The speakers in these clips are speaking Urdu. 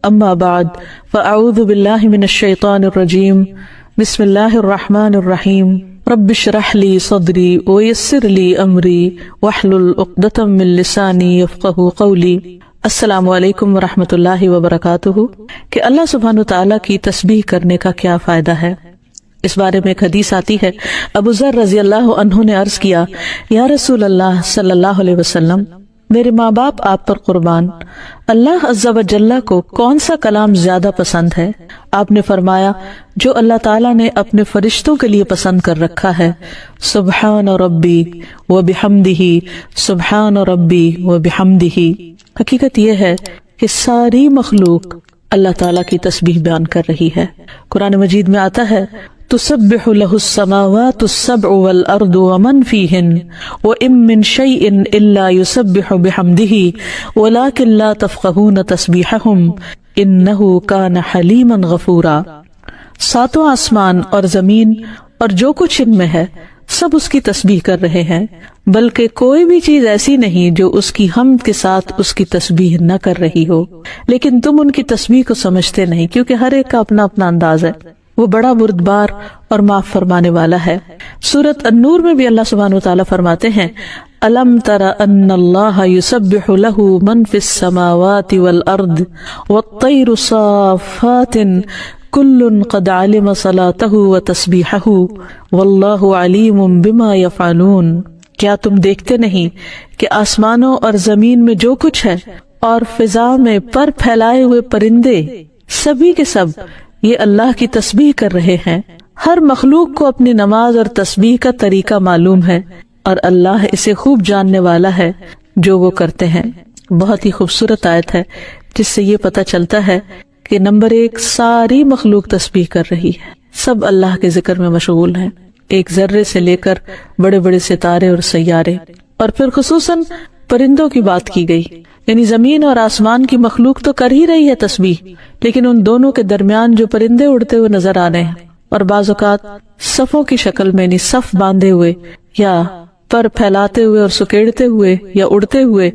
اما بعد فاعوذ باللہ من الشیطان الرجیم بسم اللہ الرحمن الرحیم رب اشرح لی صدری ویسر لی امری واحلل عقدۃ من لسانی یفقہوا قولی۔ السلام علیکم ورحمۃ اللہ وبرکاتہ۔ کہ اللہ سبحانہ وتعالیٰ کی تسبیح کرنے کا کیا فائدہ ہے؟ اس بارے میں ایک حدیث آتی ہے، ابو ذر رضی اللہ عنہ نے عرض کیا، یا رسول اللہ صلی اللہ علیہ وسلم، میرے ماں باپ آپ پر قربان، اللہ عز و جل کو کون سا کلام زیادہ پسند ہے؟ آپ نے فرمایا، جو اللہ تعالیٰ نے اپنے فرشتوں کے لیے پسند کر رکھا ہے، سبحان ربی و بحمدہ، سبحان ربی و بحمدہ۔ حقیقت یہ ہے کہ ساری مخلوق اللہ تعالیٰ کی تسبیح بیان کر رہی ہے۔ قرآن مجید میں آتا ہے، تسبح له السماوات السبع والارض ومن فيهن وان من شيء الا يسبح بحمده ولكن لا تفقهون تسبيحهم انه كان حليما غفورا۔ ساتوں آسمان اور زمین اور جو کچھ ان میں ہے سب اس کی تسبیح کر رہے ہیں، بلکہ کوئی بھی چیز ایسی نہیں جو اس کی حمد کے ساتھ اس کی تسبیح نہ کر رہی ہو، لیکن تم ان کی تسبیح کو سمجھتے نہیں، کیونکہ ہر ایک کا اپنا اپنا انداز ہے۔ وہ بڑا بردبار اور معاف فرمانے والا ہے۔ سورۃ النور میں بھی اللہ سبحانہ وتعالیٰ فرماتے ہیں، أَلَمْ تَرَ أَنَّ اللَّهَ يُسَبِّحُ لَهُ مَنْ فِي السَّمَاوَاتِ وَالْأَرْضِ وَالطَّيْرُ صَافَّاتٍ كُلٌّ قَدْ عَلِمَ صَلَاتَهُ وَتَسْبِيحَهُ وَاللَّهُ عَلِيمٌ بِمَا يَفْعَلُونَ۔ کیا تم دیکھتے نہیں کہ آسمانوں اور زمین میں جو کچھ ہے اور فضا میں پر پھیلائے ہوئے پرندے سبھی کے سب یہ اللہ کی تسبیح کر رہے ہیں؟ ہر مخلوق کو اپنی نماز اور تسبیح کا طریقہ معلوم ہے اور اللہ اسے خوب جاننے والا ہے جو وہ کرتے ہیں۔ بہت ہی خوبصورت آیت ہے جس سے یہ پتہ چلتا ہے کہ نمبر ایک، ساری مخلوق تسبیح کر رہی ہے، سب اللہ کے ذکر میں مشغول ہیں، ایک ذرے سے لے کر بڑے بڑے ستارے اور سیارے، اور پھر خصوصاً پرندوں کی بات کی گئی، یعنی زمین اور آسمان کی مخلوق تو کر ہی رہی ہے تسبیح، لیکن ان دونوں کے درمیان جو پرندے اڑتے ہوئے نظر آ رہے ہیں اور بعض اوقات صفوں کی شکل میں، یعنی صف باندھے ہوئے یا پر پھیلاتے ہوئے اور سکیڑتے ہوئے یا اڑتے ہوئے،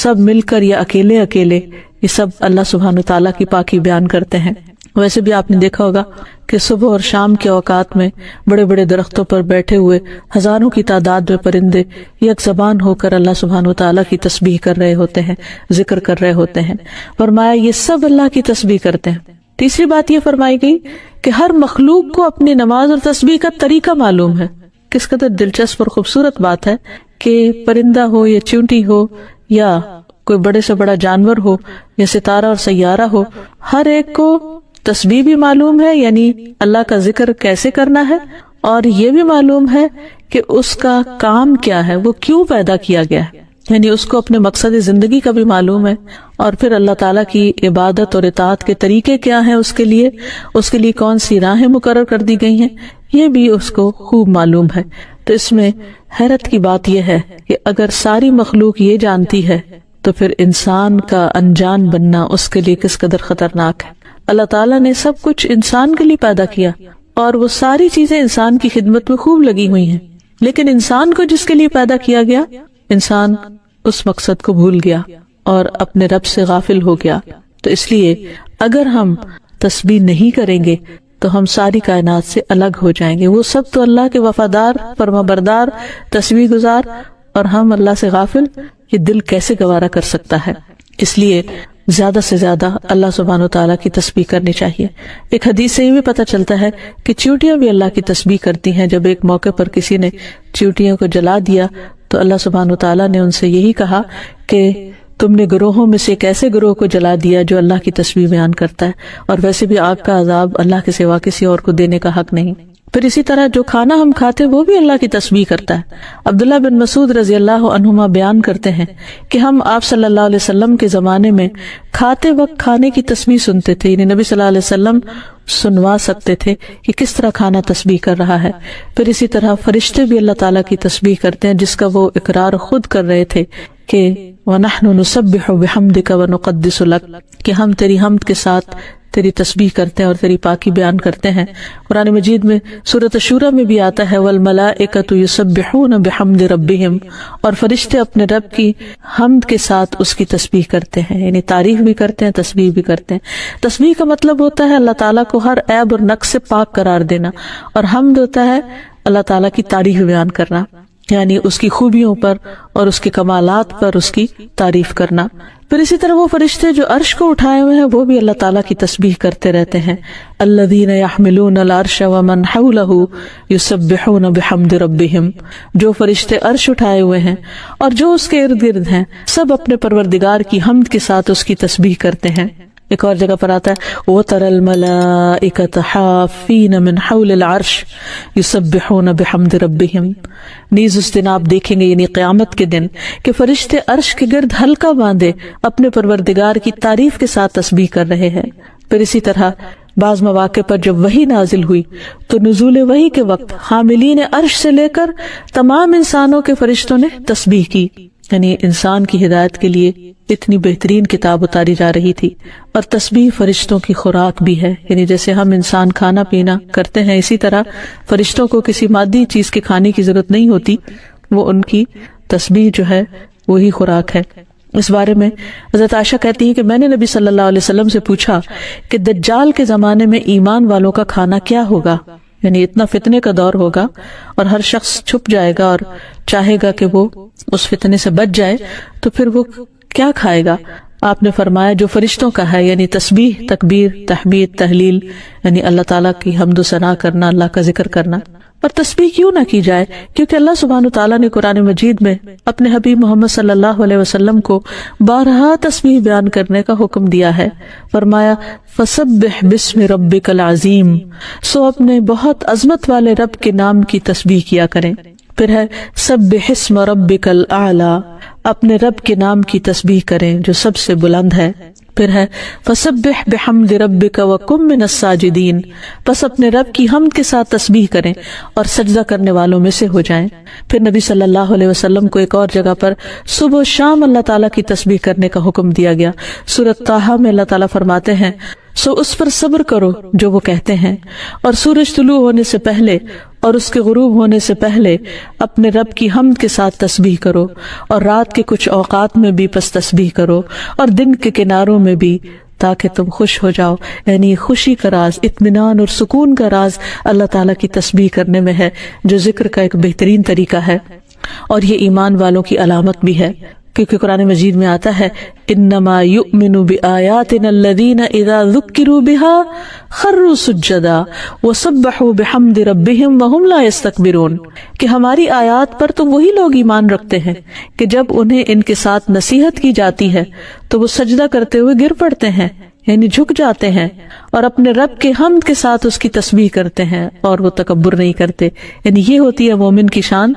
سب مل کر یا اکیلے اکیلے، یہ سب اللہ سبحانہ وتعالیٰ کی پاکی بیان کرتے ہیں۔ ویسے بھی آپ نے دیکھا ہوگا کہ صبح اور شام کے اوقات میں بڑے بڑے درختوں پر بیٹھے ہوئے ہزاروں کی تعداد میں پرندے یک زبان ہو کر اللہ سبحانہ وتعالیٰ کی تسبیح کر رہے ہوتے ہیں، ذکر کر رہے ہوتے ہیں۔ فرمایا یہ سب اللہ کی تسبیح کرتے ہیں۔ تیسری بات یہ فرمائی گئی کہ ہر مخلوق کو اپنی نماز اور تسبیح کا طریقہ معلوم ہے۔ کس قدر دلچسپ اور خوبصورت بات ہے کہ پرندہ ہو یا چونٹی ہو یا کوئی بڑے سے بڑا جانور ہو یا ستارہ اور سیارہ ہو، ہر ایک کو تسبیح بھی معلوم ہے، یعنی اللہ کا ذکر کیسے کرنا ہے، اور یہ بھی معلوم ہے کہ اس کا کام کیا ہے، وہ کیوں پیدا کیا گیا ہے، یعنی اس کو اپنے مقصد زندگی کا بھی معلوم ہے، اور پھر اللہ تعالیٰ کی عبادت اور اطاعت کے طریقے کیا ہیں، اس کے لیے کون سی راہیں مقرر کر دی گئی ہیں، یہ بھی اس کو خوب معلوم ہے۔ تو اس میں حیرت کی بات یہ ہے کہ اگر ساری مخلوق یہ جانتی ہے تو پھر انسان کا انجان بننا اس کے لیے کس قدر خطرناک ہے۔ اللہ تعالیٰ نے سب کچھ انسان کے لیے پیدا کیا اور وہ ساری چیزیں انسان کی خدمت میں خوب لگی ہوئی ہیں، لیکن انسان کو جس کے لیے پیدا کیا گیا، انسان اس مقصد کو بھول گیا اور اپنے رب سے غافل ہو گیا۔ تو اس لیے اگر ہم تسبیح نہیں کریں گے تو ہم ساری کائنات سے الگ ہو جائیں گے۔ وہ سب تو اللہ کے وفادار، فرمانبردار، تسبیح گزار، اور ہم اللہ سے غافل، یہ دل کیسے گوارا کر سکتا ہے؟ اس لیے زیادہ سے زیادہ اللہ سبحانہ وتعالیٰ کی تسبیح کرنی چاہیے۔ ایک حدیث سے یہ بھی پتہ چلتا ہے کہ چیونٹیاں بھی اللہ کی تسبیح کرتی ہیں۔ جب ایک موقع پر کسی نے چیونٹیوں کو جلا دیا تو اللہ سبحانہ وتعالیٰ نے ان سے یہی کہا کہ تم نے گروہوں میں سے ایک ایسے گروہ کو جلا دیا جو اللہ کی تسبیح بیان کرتا ہے، اور ویسے بھی آگ کا عذاب اللہ کے سوا کسی اور کو دینے کا حق نہیں۔ پھر اسی طرح جو کھانا ہم کھاتے وہ بھی اللہ کی تسبیح کرتا ہے۔ عبداللہ بن مسعود رضی اللہ عنہما بیان کرتے ہیں کہ ہم آپ صلی اللہ علیہ وسلم کے زمانے میں کھاتے وقت کھانے کی تسبیح سنتے تھے، یعنی نبی صلی اللہ علیہ وسلم سنوا سکتے تھے کہ کس طرح کھانا تسبیح کر رہا ہے۔ پھر اسی طرح فرشتے بھی اللہ تعالیٰ کی تسبیح کرتے ہیں، جس کا وہ اقرار خود کر رہے تھے کہ وَنَحْنُ نُسَبِّحُ بِحَمْدِكَ وَنُقَدِّسُ لَكَ، کہ ہم تیری حمد کے ساتھ تیری تسبیح کرتے ہیں اور تیری پاکی بیان کرتے ہیں۔ قرآن مجید میں سورۃ الشورى میں بھی آتا ہے والملائکۃ یسبحون بحمد ربہم، اور فرشتے اپنے رب کی حمد کے ساتھ اس کی تسبیح کرتے ہیں، یعنی تعریف بھی کرتے ہیں، تسبیح بھی کرتے ہیں۔ تسبیح کا مطلب ہوتا ہے اللہ تعالیٰ کو ہر عیب اور نقص سے پاک قرار دینا، اور حمد ہوتا ہے اللہ تعالیٰ کی تعریف بیان کرنا، یعنی اس کی خوبیوں پر اور اس کے کمالات پر اس کی تعریف کرنا۔ پھر اسی طرح وہ فرشتے جو عرش کو اٹھائے ہوئے ہیں وہ بھی اللہ تعالیٰ کی تسبیح کرتے رہتے ہیں۔ الذین یحملون العرش ومن حولہ یسبحون بحمد ربہم، جو فرشتے عرش اٹھائے ہوئے ہیں اور جو اس کے ارد گرد ہیں سب اپنے پروردگار کی حمد کے ساتھ اس کی تسبیح کرتے ہیں۔ ایک اور جگہ پر آتا ہے وَتَرَى الْمَلَائِكَةَ حَافِّينَ مِنْ حَوْلِ الْعَرْشِ يُسَبِّحُونَ بِحَمْدِ رَبِّهِمْ، نیز اس دن آپ دیکھیں گے یعنی قیامت کے دن کہ فرشتے عرش کے گرد حلقہ باندھے اپنے پروردگار کی تعریف کے ساتھ تسبیح کر رہے ہیں۔ پھر اسی طرح بعض مواقع پر جب وحی نازل ہوئی تو نزول وحی کے وقت حاملین عرش سے لے کر تمام انسانوں کے فرشتوں نے تسبیح کی، یعنی انسان کی ہدایت کے لیے اتنی بہترین کتاب اتاری جا رہی تھی۔ اور تسبیح فرشتوں کی خوراک بھی ہے، یعنی جیسے ہم انسان کھانا پینا کرتے ہیں اسی طرح فرشتوں کو کسی مادی چیز کے کھانے کی ضرورت نہیں ہوتی، وہ ان کی تسبیح جو ہے وہی خوراک ہے۔ اس بارے میں حضرت عائشہ کہتی ہیں کہ میں نے نبی صلی اللہ علیہ وسلم سے پوچھا کہ دجال کے زمانے میں ایمان والوں کا کھانا کیا ہوگا، یعنی اتنا فتنے کا دور ہوگا اور ہر شخص چھپ جائے گا اور چاہے گا کہ وہ اس فتنے سے بچ جائے، تو پھر وہ کیا کھائے گا؟ آپ نے فرمایا جو فرشتوں کا ہے، یعنی تسبیح، تکبیر، تحمید، تحلیل، یعنی اللہ تعالیٰ کی حمد و ثنا کرنا، اللہ کا ذکر کرنا۔ اور تسبیح کیوں نہ کی جائے؟ کیونکہ اللہ سبحانہ تعالیٰ نے قرآن مجید میں اپنے حبیب محمد صلی اللہ علیہ وسلم کو بارہا تسبیح بیان کرنے کا حکم دیا ہے۔ فرمایا فسبح بسم ربک العظیم، سو اپنے بہت عظمت والے رب کے نام کی تسبیح کیا کریں۔ پھر ہے سبح اسم ربک الاعلی، اپنے رب کے نام کی تسبیح کریں جو سب سے بلند ہے۔ پھر ہے فسبح بحمد ربک وکن من الساجدین، بس اپنے رب کی حمد کے ساتھ تسبیح کریں اور سجدہ کرنے والوں میں سے ہو جائیں۔ پھر نبی صلی اللہ علیہ وسلم کو ایک اور جگہ پر صبح و شام اللہ تعالیٰ کی تسبیح کرنے کا حکم دیا گیا۔ سورۃ طٰہٰ میں اللہ تعالیٰ فرماتے ہیں سو اس پر صبر کرو جو وہ کہتے ہیں، اور سورج طلوع ہونے سے پہلے اور اس کے غروب ہونے سے پہلے اپنے رب کی حمد کے ساتھ تسبیح کرو، اور رات کے کچھ اوقات میں بھی پس تسبیح کرو، اور دن کے کناروں میں بھی، تاکہ تم خوش ہو جاؤ۔ یعنی خوشی کا راز، اطمینان اور سکون کا راز اللہ تعالیٰ کی تسبیح کرنے میں ہے، جو ذکر کا ایک بہترین طریقہ ہے، اور یہ ایمان والوں کی علامت بھی ہے، کیونکہ قرآن مجید میں آتا ہے انما یؤمن بآیاتنا الذین اذا ذکروا بها خروا سجدا وسبحوا بحمد ربهم وهم لا یستکبرون، کہ ہماری آیات پر تو وہی لوگ ایمان رکھتے ہیں کہ جب انہیں ان کے ساتھ نصیحت کی جاتی ہے تو وہ سجدہ کرتے ہوئے گر پڑتے ہیں، یعنی جھک جاتے ہیں، اور اپنے رب کے حمد کے ساتھ اس کی تسبیح کرتے ہیں اور وہ تکبر نہیں کرتے۔ یعنی یہ ہوتی ہے مومن کی شان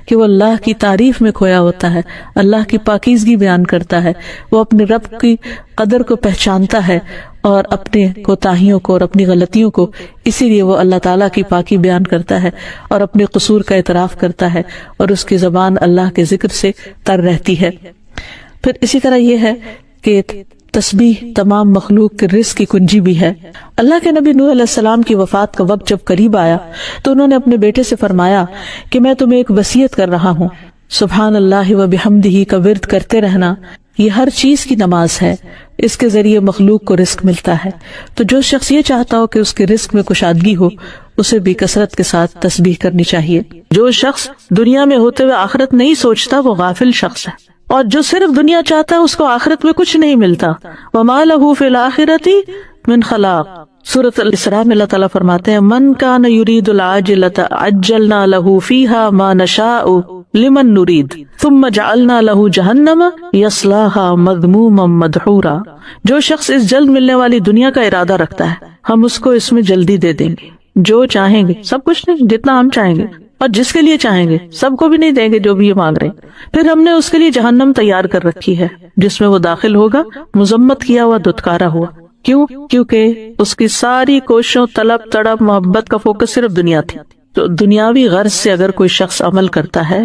کہ وہ اللہ کی تعریف میں کھویا ہوتا ہے، اللہ کی پاکیزگی بیان کرتا ہے، وہ اپنے رب کی قدر کو پہچانتا ہے اور اپنے کوتاہیوں کو اور اپنی غلطیوں کو، اسی لیے وہ اللہ تعالیٰ کی پاکی بیان کرتا ہے اور اپنے قصور کا اعتراف کرتا ہے، اور اس کی زبان اللہ کے ذکر سے تر رہتی ہے۔ پھر اسی طرح یہ ہے کہ تسبیح تمام مخلوق کے رزق کی کنجی بھی ہے۔ اللہ کے نبی نوح علیہ السلام کی وفات کا وقت جب قریب آیا تو انہوں نے اپنے بیٹے سے فرمایا کہ میں تمہیں ایک وصیت کر رہا ہوں، سبحان اللہ و بحمدہ کا ورد کرتے رہنا، یہ ہر چیز کی نماز ہے، اس کے ذریعے مخلوق کو رزق ملتا ہے۔ تو جو شخص یہ چاہتا ہو کہ اس کے رزق میں کشادگی ہو، اسے بھی کثرت کے ساتھ تسبیح کرنی چاہیے۔ جو شخص دنیا میں ہوتے ہوئے آخرت نہیں سوچتا وہ غافل شخص ہے، اور جو صرف دنیا چاہتا ہے اس کو آخرت میں کچھ نہیں ملتا۔ وَمَا لَهُ فِي الْآخِرَةِ مِنْ خَلَاقٍ، سورۃ الاسراء میں اللہ تعالیٰ فرماتے ہیں مَنْ كَانَ يُرِيدُ الْعَاجِلَةَ عَجَّلْنَا لَهُ فِيهَا مَا نَشَاءُ لِمَن نُرِيدُ ثُمَّ جَعَلْنَا لَهُ جَهَنَّمَ يَصْلَاهَا مَذْمُومًا مَدْحُورًا، جو شخص اس جلد ملنے والی دنیا کا ارادہ رکھتا ہے ہم اس کو اس میں جلدی دے دیں گے، جو چاہیں گے، سب کچھ نہیں، جتنا ہم چاہیں گے اور جس کے لیے چاہیں گے، سب کو بھی نہیں دیں گے جو بھی یہ مانگ رہے ہیں۔ پھر ہم نے اس کے لیے جہنم تیار کر رکھی ہے جس میں وہ داخل ہوگا مذمت کیا ہوا، دھتکارا ہوا۔ کیوں؟ کیونکہ اس کی ساری کوششوں، طلب، تڑپ، محبت کا فوکس صرف دنیا تھی۔ تو دنیاوی غرض سے اگر کوئی شخص عمل کرتا ہے،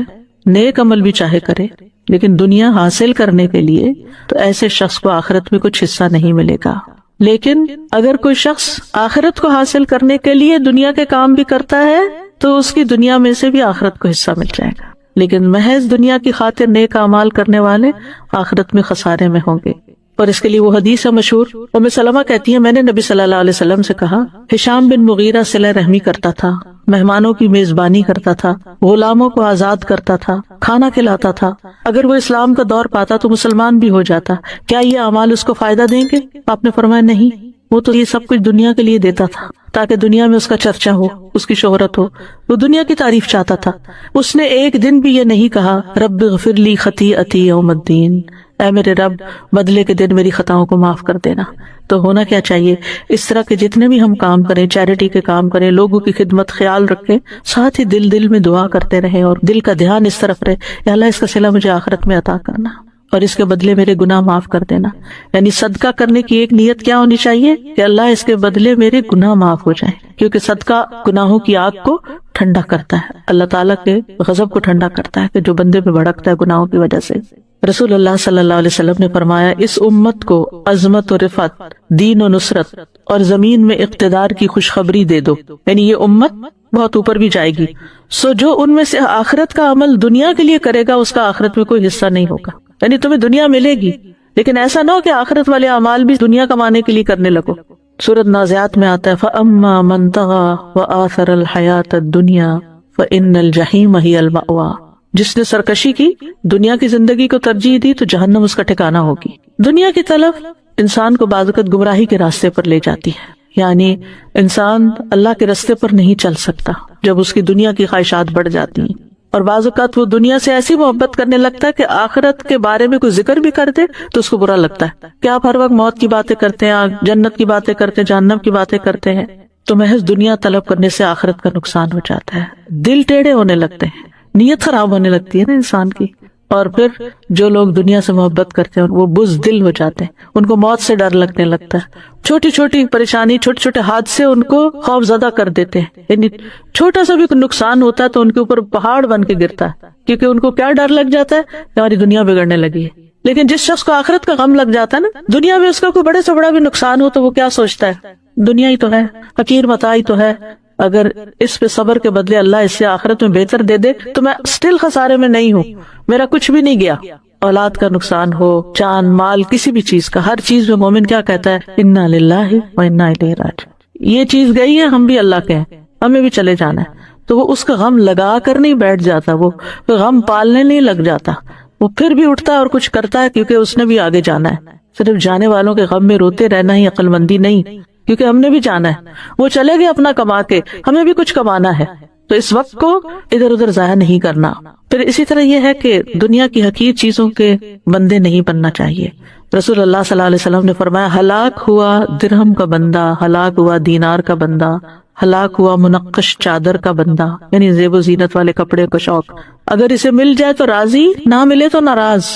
نیک عمل بھی چاہے کرے، لیکن دنیا حاصل کرنے کے لیے، تو ایسے شخص کو آخرت میں کچھ حصہ نہیں ملے گا۔ لیکن اگر کوئی شخص آخرت کو حاصل کرنے کے لیے دنیا کے کام بھی کرتا ہے تو اس کی دنیا میں سے بھی آخرت کو حصہ مل جائے گا، لیکن محض دنیا کی خاطر نیک اعمال کرنے والے آخرت میں خسارے میں ہوں گے۔ اور اس کے لیے وہ حدیث ہے مشہور، ام سلمہ کہتی ہے میں نے نبی صلی اللہ علیہ وسلم سے کہا، ہشام بن مغیرہ صلہ رحمی کرتا تھا، مہمانوں کی میزبانی کرتا تھا، غلاموں کو آزاد کرتا تھا، کھانا کھلاتا تھا، اگر وہ اسلام کا دور پاتا تو مسلمان بھی ہو جاتا، کیا یہ اعمال اس کو فائدہ دیں گے؟ آپ نے فرمایا نہیں، وہ تو یہ سب کچھ دنیا کے لیے دیتا تھا تاکہ دنیا میں اس کا چرچا ہو، اس کی شہرت ہو، وہ دنیا کی تعریف چاہتا تھا۔ اس نے ایک دن بھی یہ نہیں کہا رب اغفر لی خطیئتی یوم الدین، اے میرے رب بدلے کے دن میری خطاؤں کو معاف کر دینا۔ تو ہونا کیا چاہیے، اس طرح کے جتنے بھی ہم کام کریں، چیریٹی کے کام کریں، لوگوں کی خدمت، خیال رکھیں، ساتھ ہی دل میں دعا کرتے رہیں اور دل کا دھیان اس طرف رہے، یا اللہ اس کا صلہ مجھے آخرت میں عطا کرنا اور اس کے بدلے میرے گناہ معاف کر دینا۔ یعنی صدقہ کرنے کی ایک نیت کیا ہونی چاہیے کہ اللہ اس کے بدلے میرے گناہ معاف ہو جائیں، کیونکہ صدقہ گناہوں کی آگ کو ٹھنڈا کرتا ہے، اللہ تعالیٰ کے غضب کو ٹھنڈا کرتا ہے کہ جو بندے میں بھڑکتا ہے گناہوں کی وجہ سے۔ رسول اللہ صلی اللہ علیہ وسلم نے فرمایا، اس امت کو عظمت و رفعت، دین و نصرت اور زمین میں اقتدار کی خوشخبری دے دو، یعنی یہ امت بہت اوپر بھی جائے گی، سو جو ان میں سے آخرت کا عمل دنیا کے لیے کرے گا اس کا آخرت میں کوئی حصہ نہیں ہوگا۔ یعنی تمہیں دنیا ملے گی لیکن ایسا نہ ہو کہ آخرت والے اعمال بھی دنیا کمانے کے لیے کرنے لگو۔ سورۃ نازعات میں آتا ہے فَأَمَّا مَن طَغَىٰ وَآثَرَ الْحَيَاةَ الدُّنْيَا فَإِنَّ الْجَحِيمَ هِيَ الْمَأْوَىٰ، جس نے سرکشی کی، دنیا کی زندگی کو ترجیح دی تو جہنم اس کا ٹھکانہ ہوگی۔ دنیا کی طلب انسان کو بعض اوقات گمراہی کے راستے پر لے جاتی ہے، یعنی انسان اللہ کے راستے پر نہیں چل سکتا جب اس کی دنیا کی خواہشات بڑھ جاتی ہیں، اور بعض اوقات وہ دنیا سے ایسی محبت کرنے لگتا ہے کہ آخرت کے بارے میں کوئی ذکر بھی کر دے تو اس کو برا لگتا ہے کہ آپ ہر وقت موت کی باتیں کرتے ہیں، جنت کی باتیں کرتے ہیں، جہنم کی باتیں کرتے ہیں۔ تو محض دنیا طلب کرنے سے آخرت کا نقصان ہو جاتا ہے، دل ٹیڑھے ہونے لگتے ہیں، نیت خراب ہونے لگتی ہے نا انسان کی، اور پھر جو لوگ دنیا سے محبت کرتے ہیں وہ بزدل ہو جاتے ہیں، ان کو موت سے ڈر لگنے لگتا ہے، چھوٹی چھوٹی پریشانی، چھوٹے چھوٹے حادثے ان کو خوف زدہ کر دیتے ہیں، یعنی چھوٹا سا بھی نقصان ہوتا ہے تو ان کے اوپر پہاڑ بن کے گرتا ہے، کیونکہ ان کو کیا ڈر لگ جاتا ہے کہ ہماری دنیا بگڑنے لگی ہے۔ لیکن جس شخص کو آخرت کا غم لگ جاتا ہے نا، دنیا میں اس کا کوئی بڑے سے بڑا بھی نقصان ہو تو وہ کیا سوچتا ہے، دنیا ہی تو ہے، حقیر متاع ہی تو ہے، اگر اس پہ صبر کے بدلے اللہ اس سے آخرت میں بہتر دے دے تو میں سٹل خسارے میں نہیں ہوں، میرا کچھ بھی نہیں گیا، اولاد کا نقصان ہو، جان مال، کسی بھی چیز کا، ہر چیز میں مومن کیا کہتا ہے، انا للہ و انا الیہ راجعون، یہ چیز گئی ہے، ہم بھی اللہ کے ہیں، ہمیں بھی چلے جانا ہے۔ تو وہ اس کا غم لگا کر نہیں بیٹھ جاتا، وہ غم پالنے نہیں لگ جاتا، وہ پھر بھی اٹھتا ہے اور کچھ کرتا ہے، کیونکہ اس نے بھی آگے جانا ہے۔ صرف جانے والوں کے غم میں روتے رہنا ہی عقل مندی نہیں، کیونکہ ہم نے بھی جانا ہے، وہ چلے گئے اپنا کما کے، ہمیں بھی کچھ کمانا ہے، تو اس وقت کو ادھر ادھر ضائع نہیں کرنا۔ پھر اسی طرح یہ ہے کہ دنیا کی حقیر چیزوں کے بندے نہیں بننا چاہیے۔ رسول اللہ صلی اللہ علیہ وسلم نے فرمایا، ہلاک ہوا درہم کا بندہ، ہلاک ہوا دینار کا بندہ، ہلاک ہوا منقش چادر کا بندہ، یعنی زیب و زینت والے کپڑے کا شوق، اگر اسے مل جائے تو راضی، نہ ملے تو ناراض،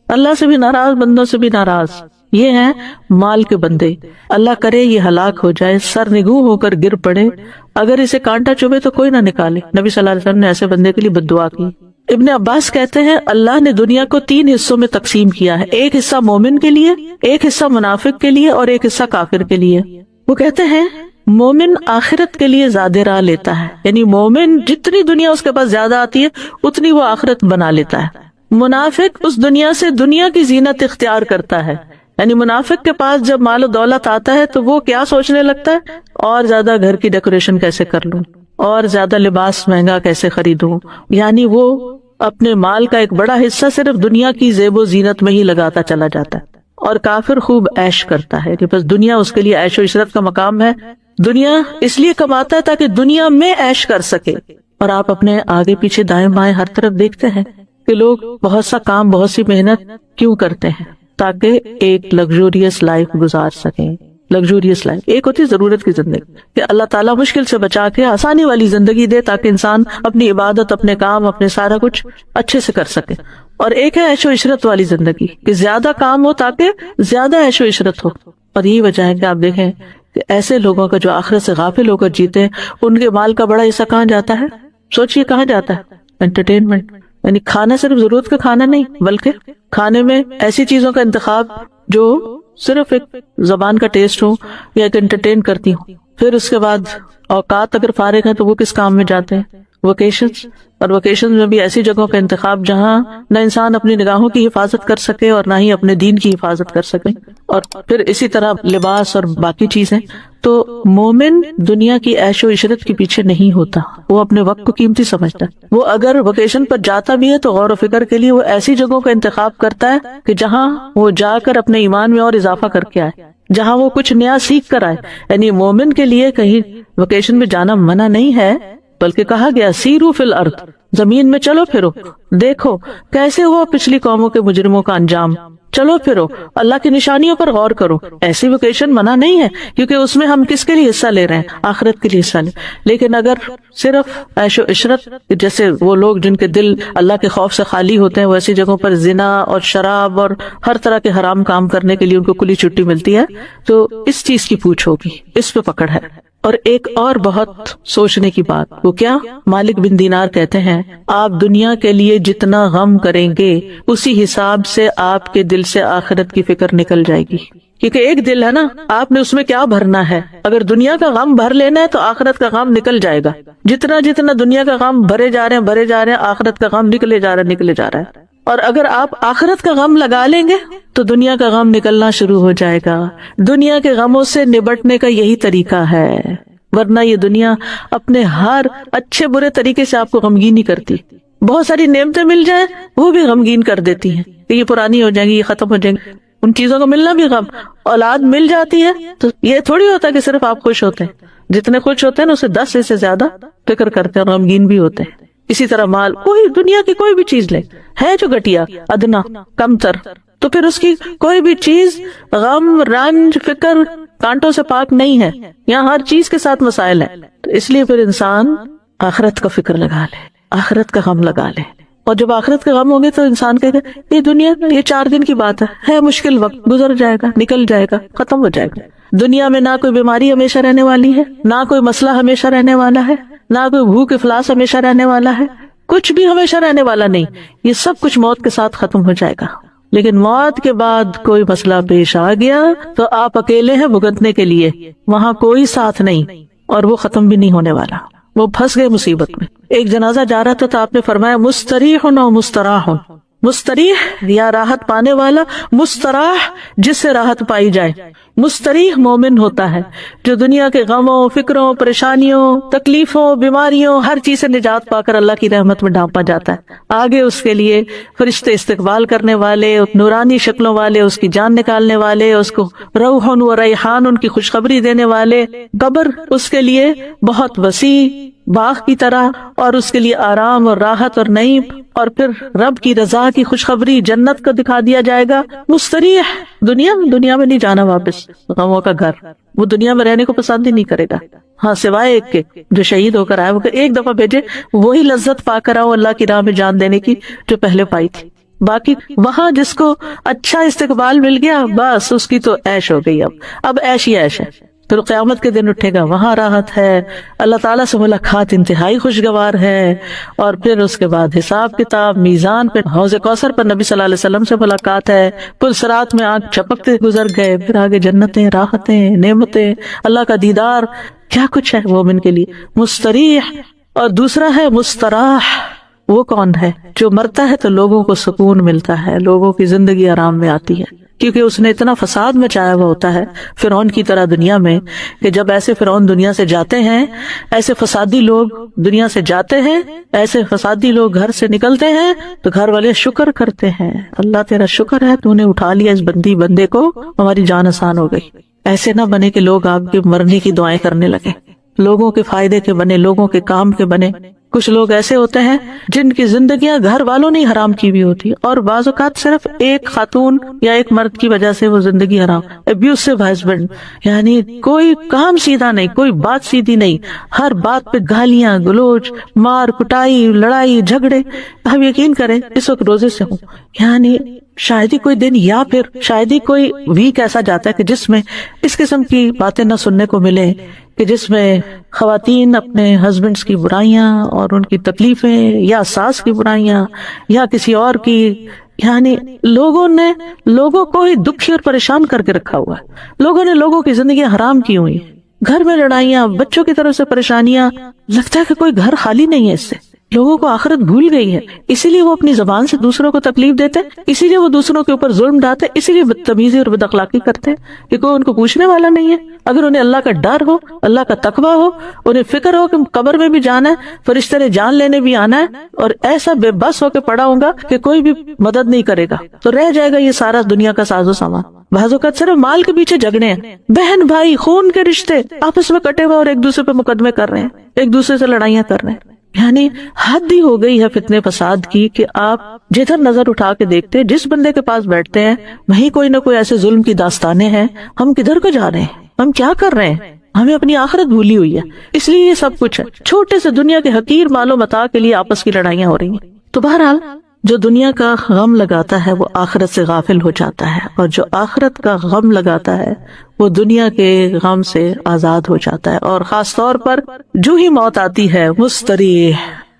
اللہ سے بھی ناراض، بندوں سے بھی ناراض۔ یہ ہیں مال کے بندے، اللہ کرے یہ ہلاک ہو جائے، سر نگوں ہو کر گر پڑے، اگر اسے کانٹا چبھے تو کوئی نہ نکالے۔ نبی صلی اللہ علیہ وسلم نے ایسے بندے کے لیے بد دعا کی۔ ابن عباس کہتے ہیں اللہ نے دنیا کو 3 حصوں میں تقسیم کیا ہے، ایک حصہ مومن کے لیے، ایک حصہ منافق کے لیے اور ایک حصہ کافر کے لیے۔ وہ کہتے ہیں مومن آخرت کے لیے زیادہ راہ لیتا ہے، یعنی مومن جتنی دنیا اس کے پاس زیادہ آتی ہے اتنی وہ آخرت بنا لیتا ہے۔ منافق اس دنیا سے دنیا کی زینت اختیار کرتا ہے، یعنی منافق کے پاس جب مال و دولت آتا ہے تو وہ کیا سوچنے لگتا ہے، اور زیادہ گھر کی ڈیکوریشن کیسے کر لوں، اور زیادہ لباس مہنگا کیسے خریدوں، یعنی وہ اپنے مال کا ایک بڑا حصہ صرف دنیا کی زیب و زینت میں ہی لگاتا چلا جاتا ہے۔ اور کافر خوب عیش کرتا ہے کہ بس دنیا اس کے لیے عیش و عشرت کا مقام ہے، دنیا اس لیے کماتا ہے تاکہ دنیا میں عیش کر سکے۔ اور آپ اپنے آگے پیچھے دائیں بائیں ہر طرف دیکھتے ہیں کہ لوگ بہت سا کام، بہت سی محنت کیوں کرتے ہیں، تاکہ ایک لگژوریس لائف گزار سکیں۔ لگژوریس لائف ایک ہوتی ضرورت کی زندگی کہ اللہ تعالیٰ مشکل سے بچا کے آسانی والی زندگی دے تاکہ انسان اپنی عبادت، اپنے کام، اپنے سارا کچھ اچھے سے کر سکے، اور ایک ہے عیش و عشرت والی زندگی کہ زیادہ کام ہو تاکہ زیادہ عیش و عشرت ہو۔ اور یہی وجہ ہے کہ آپ دیکھیں کہ ایسے لوگوں کا جو آخرت سے غافل ہو کر جیتے ہیں، ان کے مال کا بڑا حصہ کہاں جاتا ہے؟ سوچئے کہاں جاتا ہے؟ انٹرٹینمنٹ، یعنی کھانا صرف ضرورت کا کھانا نہیں، بلکہ کھانے میں ایسی چیزوں کا انتخاب جو صرف ایک زبان کا ٹیسٹ ہو یا ایک انٹرٹین کرتی ہوں. پھر اس کے بعد اوقات اگر فارغ ہیں تو وہ کس کام میں جاتے ہیں؟ ویکیشنز. اور ویکیشنز میں بھی ایسی جگہوں کا انتخاب جہاں نہ انسان اپنی نگاہوں کی حفاظت کر سکے اور نہ ہی اپنے دین کی حفاظت کر سکے. اور پھر اسی طرح لباس اور باقی چیزیں. تو مومن دنیا کی عیش و عشرت کے پیچھے نہیں ہوتا، وہ اپنے وقت کو قیمتی سمجھتا ہے. وہ اگر ویکیشن پر جاتا بھی ہے تو غور و فکر کے لیے وہ ایسی جگہوں کا انتخاب کرتا ہے کہ جہاں وہ جا کر اپنے ایمان میں اور اضافہ کر کے آئے، جہاں وہ کچھ نیا سیکھ کر آئے. یعنی مومن کے لیے کہیں ویکیشن میں جانا منع نہیں ہے، بلکہ کہا گیا سیرو فی الارض، زمین میں چلو پھرو، دیکھو کیسے ہوا پچھلی قوموں کے مجرموں کا انجام، چلو پھرو، اللہ کی نشانیوں پر غور کرو. ایسی ویکیشن منع نہیں ہے، کیونکہ اس میں ہم کس کے لیے حصہ لے رہے ہیں؟ آخرت کے لیے حصہ لے. لیکن اگر صرف عیش و عشرت، جیسے وہ لوگ جن کے دل اللہ کے خوف سے خالی ہوتے ہیں، وہ ایسی جگہوں پر زنا اور شراب اور ہر طرح کے حرام کام کرنے کے لیے ان کو کھلی چھٹی ملتی ہے، تو اس چیز کی پوچھ ہوگی، اس پہ پکڑ ہے. اور ایک اور بہت سوچنے کی بات، وہ کیا؟ مالک بن دینار کہتے ہیں آپ دنیا کے لیے جتنا غم کریں گے اسی حساب سے آپ کے دل سے آخرت کی فکر نکل جائے گی. کیونکہ ایک دل ہے نا، آپ نے اس میں کیا بھرنا ہے. اگر دنیا کا غم بھر لینا ہے تو آخرت کا غم نکل جائے گا. جتنا جتنا دنیا کا غم بھرے جا رہے ہیں آخرت کا غم نکلے جا رہا ہے. اور اگر آپ آخرت کا غم لگا لیں گے تو دنیا کا غم نکلنا شروع ہو جائے گا. دنیا کے غموں سے نبٹنے کا یہی طریقہ ہے، ورنہ یہ دنیا اپنے ہر اچھے برے طریقے سے آپ کو غمگین ہی کرتی. بہت ساری نعمتیں مل جائیں وہ بھی غمگین کر دیتی ہیں کہ یہ پرانی ہو جائیں گی، یہ ختم ہو جائیں گی. ان چیزوں کا ملنا بھی غم. اولاد مل جاتی ہے تو یہ تھوڑی ہوتا ہے کہ صرف آپ خوش ہوتے ہیں، جتنے خوش ہوتے ہیں نا اسے 10 سے زیادہ فکر کرتے ہیں اور غمگین بھی ہوتے ہیں. اسی طرح مال، کوئی دنیا کی کوئی بھی چیز لے، ہے جو گھٹیا، ادنا، کم تر، تو پھر اس کی کوئی بھی چیز غم، رنج، فکر، کانٹوں سے پاک نہیں ہے. یہاں ہر چیز کے ساتھ مسائل ہیں. تو اس لیے پھر انسان آخرت کا فکر لگا لے، آخرت کا غم لگا لے. اور جب آخرت کا غم ہوگے تو انسان کہے گا یہ دنیا یہ 4 دن کی بات ہے مشکل وقت، گزر جائے گا، نکل جائے گا، ختم ہو جائے گا. دنیا میں نہ کوئی بیماری ہمیشہ رہنے والی ہے، نہ کوئی مسئلہ ہمیشہ رہنے والا ہے، نہ کوئی بھوک افلاس ہمیشہ رہنے والا ہے، کچھ بھی ہمیشہ رہنے والا نہیں. یہ سب کچھ موت کے ساتھ ختم ہو جائے گا. لیکن موت کے بعد کوئی مسئلہ پیش آ گیا تو آپ اکیلے ہیں بھگتنے کے لیے، وہاں کوئی ساتھ نہیں اور وہ ختم بھی نہیں ہونے والا. وہ پھنس گئے مصیبت میں. ایک جنازہ جا رہا تھا تو آپ نے فرمایا مستریح و مستراح. مستریح یا راحت پانے والا، مستراح جس سے راحت پائی جائے. مستریح مومن ہوتا ہے جو دنیا کے غموں، فکروں، پریشانیوں، تکلیفوں، بیماریوں، ہر چیز سے نجات پا کر اللہ کی رحمت میں ڈھانپا جاتا ہے. آگے اس کے لیے فرشتے استقبال کرنے والے، نورانی شکلوں والے، اس کی جان نکالنے والے، اس کو روح و ریحان ان کی خوشخبری دینے والے. قبر اس کے لیے بہت وسیع باغ کی طرح، اور اس کے لیے آرام اور راحت اور نعیم، اور پھر رب کی رضا کی خوشخبری جنت کو دکھا دیا جائے گا. مستریح دنیا میں نہیں جانا واپس، غموں کا گھر. وہ دنیا میں رہنے کو پسند ہی نہیں کرے گا، ہاں سوائے ایک کے جو شہید ہو کر آئے، وہ ایک دفعہ بھیجے وہی لذت پا کر آؤ اللہ کی راہ میں جان دینے کی جو پہلے پائی تھی. باقی وہاں جس کو اچھا استقبال مل گیا بس اس کی تو عیش ہو گئی. اب عیش ہی عیش ہے. پھر قیامت کے دن اٹھے گا، وہاں راحت ہے، اللہ تعالیٰ سے ملاقات انتہائی خوشگوار ہے. اور پھر اس کے بعد حساب کتاب، میزان پہ، حوض کوثر پر نبی صلی اللہ علیہ وسلم سے ملاقات ہے. پل صراط میں آنکھ چھپکتے گزر گئے، پھر آگے جنتیں، راحتیں، نعمتیں، اللہ کا دیدار، کیا کچھ ہے مومن کے لیے. مستریح. اور دوسرا ہے مستراح. وہ کون ہے؟ جو مرتا ہے تو لوگوں کو سکون ملتا ہے، لوگوں کی زندگی آرام میں آتی ہے، کیونکہ اس نے اتنا فساد مچایا ہوا ہوتا ہے فرعون کی طرح دنیا میں، کہ جب ایسے فرعون دنیا سے جاتے ہیں، ایسے فسادی لوگ دنیا سے جاتے ہیں، ایسے فسادی لوگ گھر سے نکلتے ہیں تو گھر والے شکر کرتے ہیں، اللہ تیرا شکر ہے تو نے اٹھا لیا اس بندے کو، ہماری جان آسان ہو گئی. ایسے نہ بنے کہ لوگ آپ کے مرنے کی دعائیں کرنے لگے، لوگوں کے فائدے کے بنے، لوگوں کے کام کے بنے. کچھ لوگ ایسے ہوتے ہیں جن کی زندگیاں گھر والوں نے حرام کی ہوئی ہوتی، اور بعض اوقات صرف ایک خاتون یا ایک مرد کی وجہ سے وہ زندگی حرام. ابیوسو ہسبینڈ، یعنی کوئی کام سیدھا نہیں، کوئی بات سیدھی نہیں، ہر بات پہ گالیاں گلوچ، مار کٹائی، لڑائی جھگڑے. آپ یقین کریں اس وقت روزے سے ہوں، یعنی شاید ہی کوئی دن یا پھر شاید ہی کوئی ویک ایسا جاتا ہے کہ جس میں اس قسم کی باتیں نہ سننے کو ملے، کہ جس میں خواتین اپنے ہسبینڈز کی برائیاں اور ان کی تکلیفیں، یا ساس کی برائیاں، یا کسی اور کی یعنی لوگوں کو ہی دکھی اور پریشان کر کے رکھا ہوا ہے. لوگوں نے لوگوں کی زندگی حرام کی ہوئی، گھر میں لڑائیاں، بچوں کی طرف سے پریشانیاں، لگتا ہے کہ کوئی گھر خالی نہیں ہے. اس سے لوگوں کو آخرت بھول گئی ہے، اسی لیے وہ اپنی زبان سے دوسروں کو تکلیف دیتے، اسی لیے وہ دوسروں کے اوپر ظلم ڈالتے، اسی لیے بدتمیزی اور بد اخلاقی کرتے کہ کوئی ان کو پوچھنے والا نہیں ہے. اگر انہیں اللہ کا ڈر ہو، اللہ کا تقویٰ ہو، انہیں فکر ہو کہ قبر میں بھی جانا ہے، فرشتے نے جان لینے بھی آنا ہے، اور ایسا بے بس ہو کے پڑا ہوں گا کہ کوئی بھی مدد نہیں کرے گا، تو رہ جائے گا یہ سارا دنیا کا ساز و سامان. بعض اوقات صرف مال کے پیچھے جھگڑے ہیں، بہن بھائی خون کے رشتے آپس میں کٹے ہوئے اور ایک دوسرے پہ مقدمے کر رہے ہیں، ایک دوسرے سے لڑائیاں کر رہے ہیں. یعنی حد ہی ہو گئی ہے فتنے فساد کی کہ آپ جدھر نظر اٹھا کے دیکھتے جس بندے کے پاس بیٹھتے ہیں وہیں کوئی نہ کوئی ایسے ظلم کی داستانیں ہیں. ہم کدھر کو جا رہے ہیں؟ ہم کیا کر رہے ہیں؟ ہمیں اپنی آخرت بھولی ہوئی ہے، اس لیے یہ سب کچھ ہے. چھوٹے سے دنیا کے حقیر مال و متاع کے لیے آپس کی لڑائیاں ہو رہی ہیں. تو بہرحال جو دنیا کا غم لگاتا ہے وہ آخرت سے غافل ہو جاتا ہے، اور جو آخرت کا غم لگاتا ہے وہ دنیا کے غم سے آزاد ہو جاتا ہے. اور خاص طور پر جو ہی موت آتی ہے مستریح.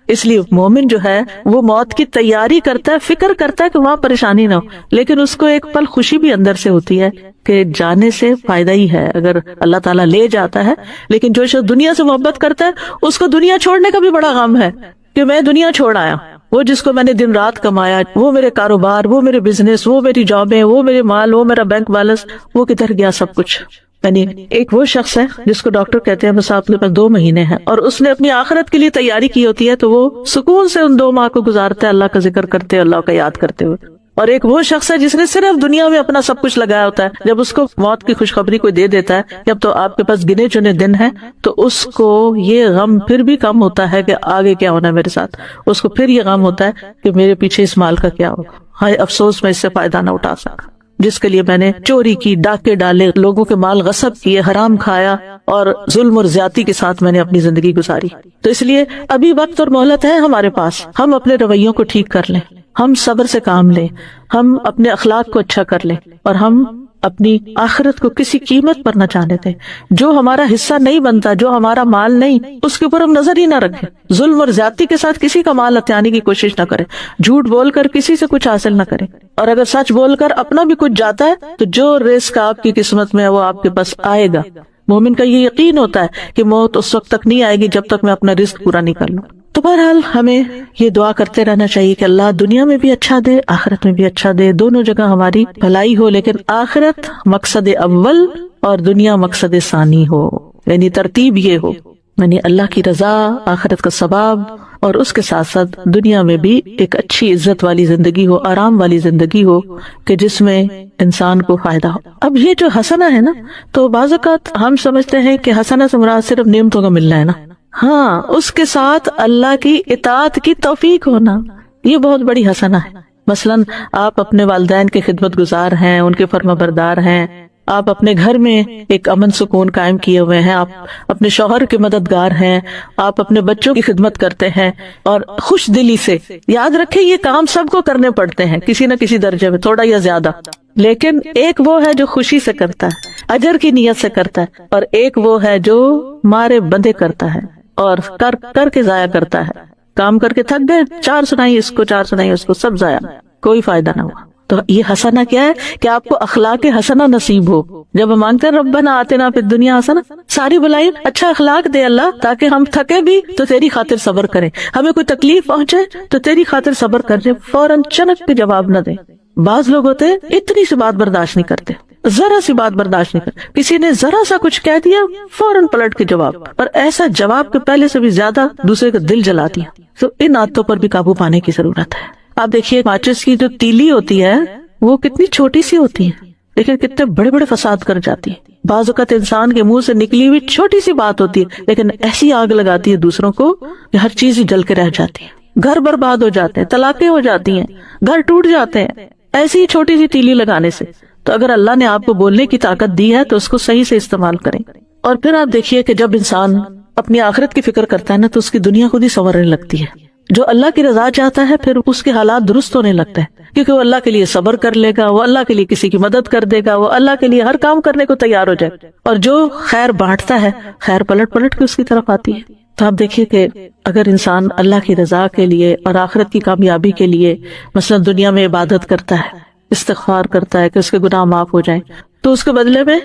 اس لیے مومن جو ہے وہ موت کی تیاری کرتا ہے، فکر کرتا ہے کہ وہاں پریشانی نہ ہو، لیکن اس کو ایک پل خوشی بھی اندر سے ہوتی ہے کہ جانے سے فائدہ ہی ہے اگر اللہ تعالیٰ لے جاتا ہے. لیکن جو شخص دنیا سے محبت کرتا ہے اس کو دنیا چھوڑنے کا بھی بڑا غم ہے کہ میں دنیا چھوڑ آیا. وہ جس کو میں نے دن رات کمایا، وہ میرے کاروبار، وہ میرے بزنس، وہ میری جابیں، وہ میرے مال، وہ میرا بینک بیلنس، وہ کدھر گیا سب کچھ. یعنی ایک وہ شخص ہے جس کو ڈاکٹر کہتے ہیں بس آپ کے پاس 2 مہینے ہیں، اور اس نے اپنی آخرت کے لیے تیاری کی ہوتی ہے تو وہ سکون سے ان 2 ماہ کو گزارتا ہے اللہ کا ذکر کرتے، اللہ کا یاد کرتے ہوئے. اور ایک وہ شخص ہے جس نے صرف دنیا میں اپنا سب کچھ لگایا ہوتا ہے، جب اس کو موت کی خوشخبری کوئی دے دیتا ہے جب تو آپ کے پاس گنے چنے دن ہیں، تو اس کو یہ غم پھر بھی کم ہوتا ہے کہ آگے کیا ہونا ہے میرے ساتھ. اس کو پھر یہ غم ہوتا ہے کہ میرے پیچھے اس مال کا کیا ہوگا، ہائے افسوس میں اس سے فائدہ نہ اٹھا سکا، جس کے لیے میں نے چوری کی، ڈاکے ڈالے، لوگوں کے مال غصب کیے، حرام کھایا، اور ظلم اور زیادتی کے ساتھ میں نے اپنی زندگی گزاری. تو اس لیے ابھی وقت اور مہلت ہے ہمارے پاس، ہم اپنے رویوں کو ٹھیک کر لیں، ہم صبر سے کام لیں، ہم اپنے اخلاق کو اچھا کر لیں، اور ہم اپنی آخرت کو کسی قیمت پر نہ جانے دیں. جو ہمارا حصہ نہیں بنتا، جو ہمارا مال نہیں، اس کے اوپر ہم نظر ہی نہ رکھیں. ظلم اور زیادتی کے ساتھ کسی کا مال ہتھیانے کی کوشش نہ کریں، جھوٹ بول کر کسی سے کچھ حاصل نہ کریں، اور اگر سچ بول کر اپنا بھی کچھ جاتا ہے تو جو رزق آپ کی قسمت میں ہے وہ آپ کے پاس آئے گا. مومن کا یہ یقین ہوتا ہے کہ موت اس وقت تک نہیں آئے گی جب تک میں اپنا رزق پورا نہیں کر لوں. تو بہرحال ہمیں یہ دعا کرتے رہنا چاہیے کہ اللہ دنیا میں بھی اچھا دے، آخرت میں بھی اچھا دے، دونوں جگہ ہماری بھلائی ہو، لیکن آخرت مقصد اول اور دنیا مقصد ثانی ہو. یعنی ترتیب یہ ہو، یعنی اللہ کی رضا، آخرت کا ثواب، اور اس کے ساتھ ساتھ دنیا میں بھی ایک اچھی عزت والی زندگی ہو، آرام والی زندگی ہو کہ جس میں انسان کو فائدہ ہو. اب یہ جو حسنہ ہے نا، تو بعض اوقات ہم سمجھتے ہیں کہ حسنہ سے مراد صرف نعمتوں کا ملنا ہے نا. ہاں، اس کے ساتھ اللہ کی اطاعت کی توفیق ہونا، یہ بہت بڑی حسنہ ہے. مثلاً آپ اپنے والدین کے خدمت گزار ہیں، ان کے فرما بردار ہیں، آپ اپنے گھر میں ایک امن سکون قائم کیے ہوئے ہیں، آپ اپنے شوہر کے مددگار ہیں، آپ اپنے بچوں کی خدمت کرتے ہیں، اور خوش دلی سے. یاد رکھیں یہ کام سب کو کرنے پڑتے ہیں کسی نہ کسی درجے میں، تھوڑا یا زیادہ، لیکن ایک وہ ہے جو خوشی سے کرتا ہے، اجر کی نیت سے کرتا ہے، اور ایک وہ ہے جو مارے بندے کرتا ہے اور کر کے ضائع کرتا ہے. کام کر کے تھک گئے، 4 سنائی اس کو، 4 سنائی اس کو، سب ضائع، کوئی فائدہ نہ ہوا. تو یہ حسنہ کیا ہے کہ آپ کو اخلاق حسنہ نصیب ہو. جب ہم مانگتے ہیں ربنا آتنا فی الدنیا حسنہ، ساری بلائی اچھا اخلاق دے اللہ، تاکہ ہم تھکے بھی تو تیری خاطر صبر کریں، ہمیں کوئی تکلیف پہنچے تو تیری خاطر صبر کریں، فوراً چنک کے جواب نہ دیں. بعض لوگ ہوتے ہیں اتنی سی بات برداشت نہیں کرتے، ذرا سی بات برداشت نہیں کرتے، کسی نے ذرا سا کچھ کہہ دیا فوراً پلٹ کے جواب، اور ایسا جواب کے پہلے سے بھی زیادہ دوسرے کا دل جلا دیا. تو ان عادتوں پر بھی قابو پانے کی ضرورت ہے. آپ دیکھیے ماچس کی جو تیلی ہوتی ہے وہ کتنی چھوٹی سی ہوتی ہے، لیکن کتنے بڑے بڑے فساد کر جاتی ہے. بعض اوقات انسان کے منہ سے نکلی ہوئی چھوٹی سی بات ہوتی ہے لیکن ایسی آگ لگاتی ہے دوسروں کو کہ ہر چیز ہی جل کے رہ جاتی ہے، گھر برباد ہو جاتے ہیں، طلاقیں ہو جاتی ہیں، گھر ٹوٹ جاتے ہیں ایسی چھوٹی سی تیلی لگانے سے. تو اگر اللہ نے آپ کو بولنے کی طاقت دی ہے تو اس کو صحیح سے استعمال کریں. اور پھر آپ دیکھیے کہ جب انسان اپنی آخرت کی فکر کرتا ہے نا تو اس کی دنیا خود ہی سنورنے لگتی ہے. جو اللہ کی رضا چاہتا ہے پھر اس کے حالات درست ہونے لگتے ہیں، کیونکہ وہ اللہ کے لیے صبر کر لے گا، وہ اللہ کے لیے کسی کی مدد کر دے گا، وہ اللہ کے لیے ہر کام کرنے کو تیار ہو جائے. اور جو خیر بانٹتا ہے خیر پلٹ پلٹ کے اس کی طرف آتی ہے. تو آپ دیکھیے کہ اگر انسان اللہ کی رضا کے لیے اور آخرت کی کامیابی کے لیے مثلا دنیا میں عبادت کرتا ہے، استغفار کرتا ہے کہ اس کے گناہ معاف ہو جائیں، تو اس کے بدلے میں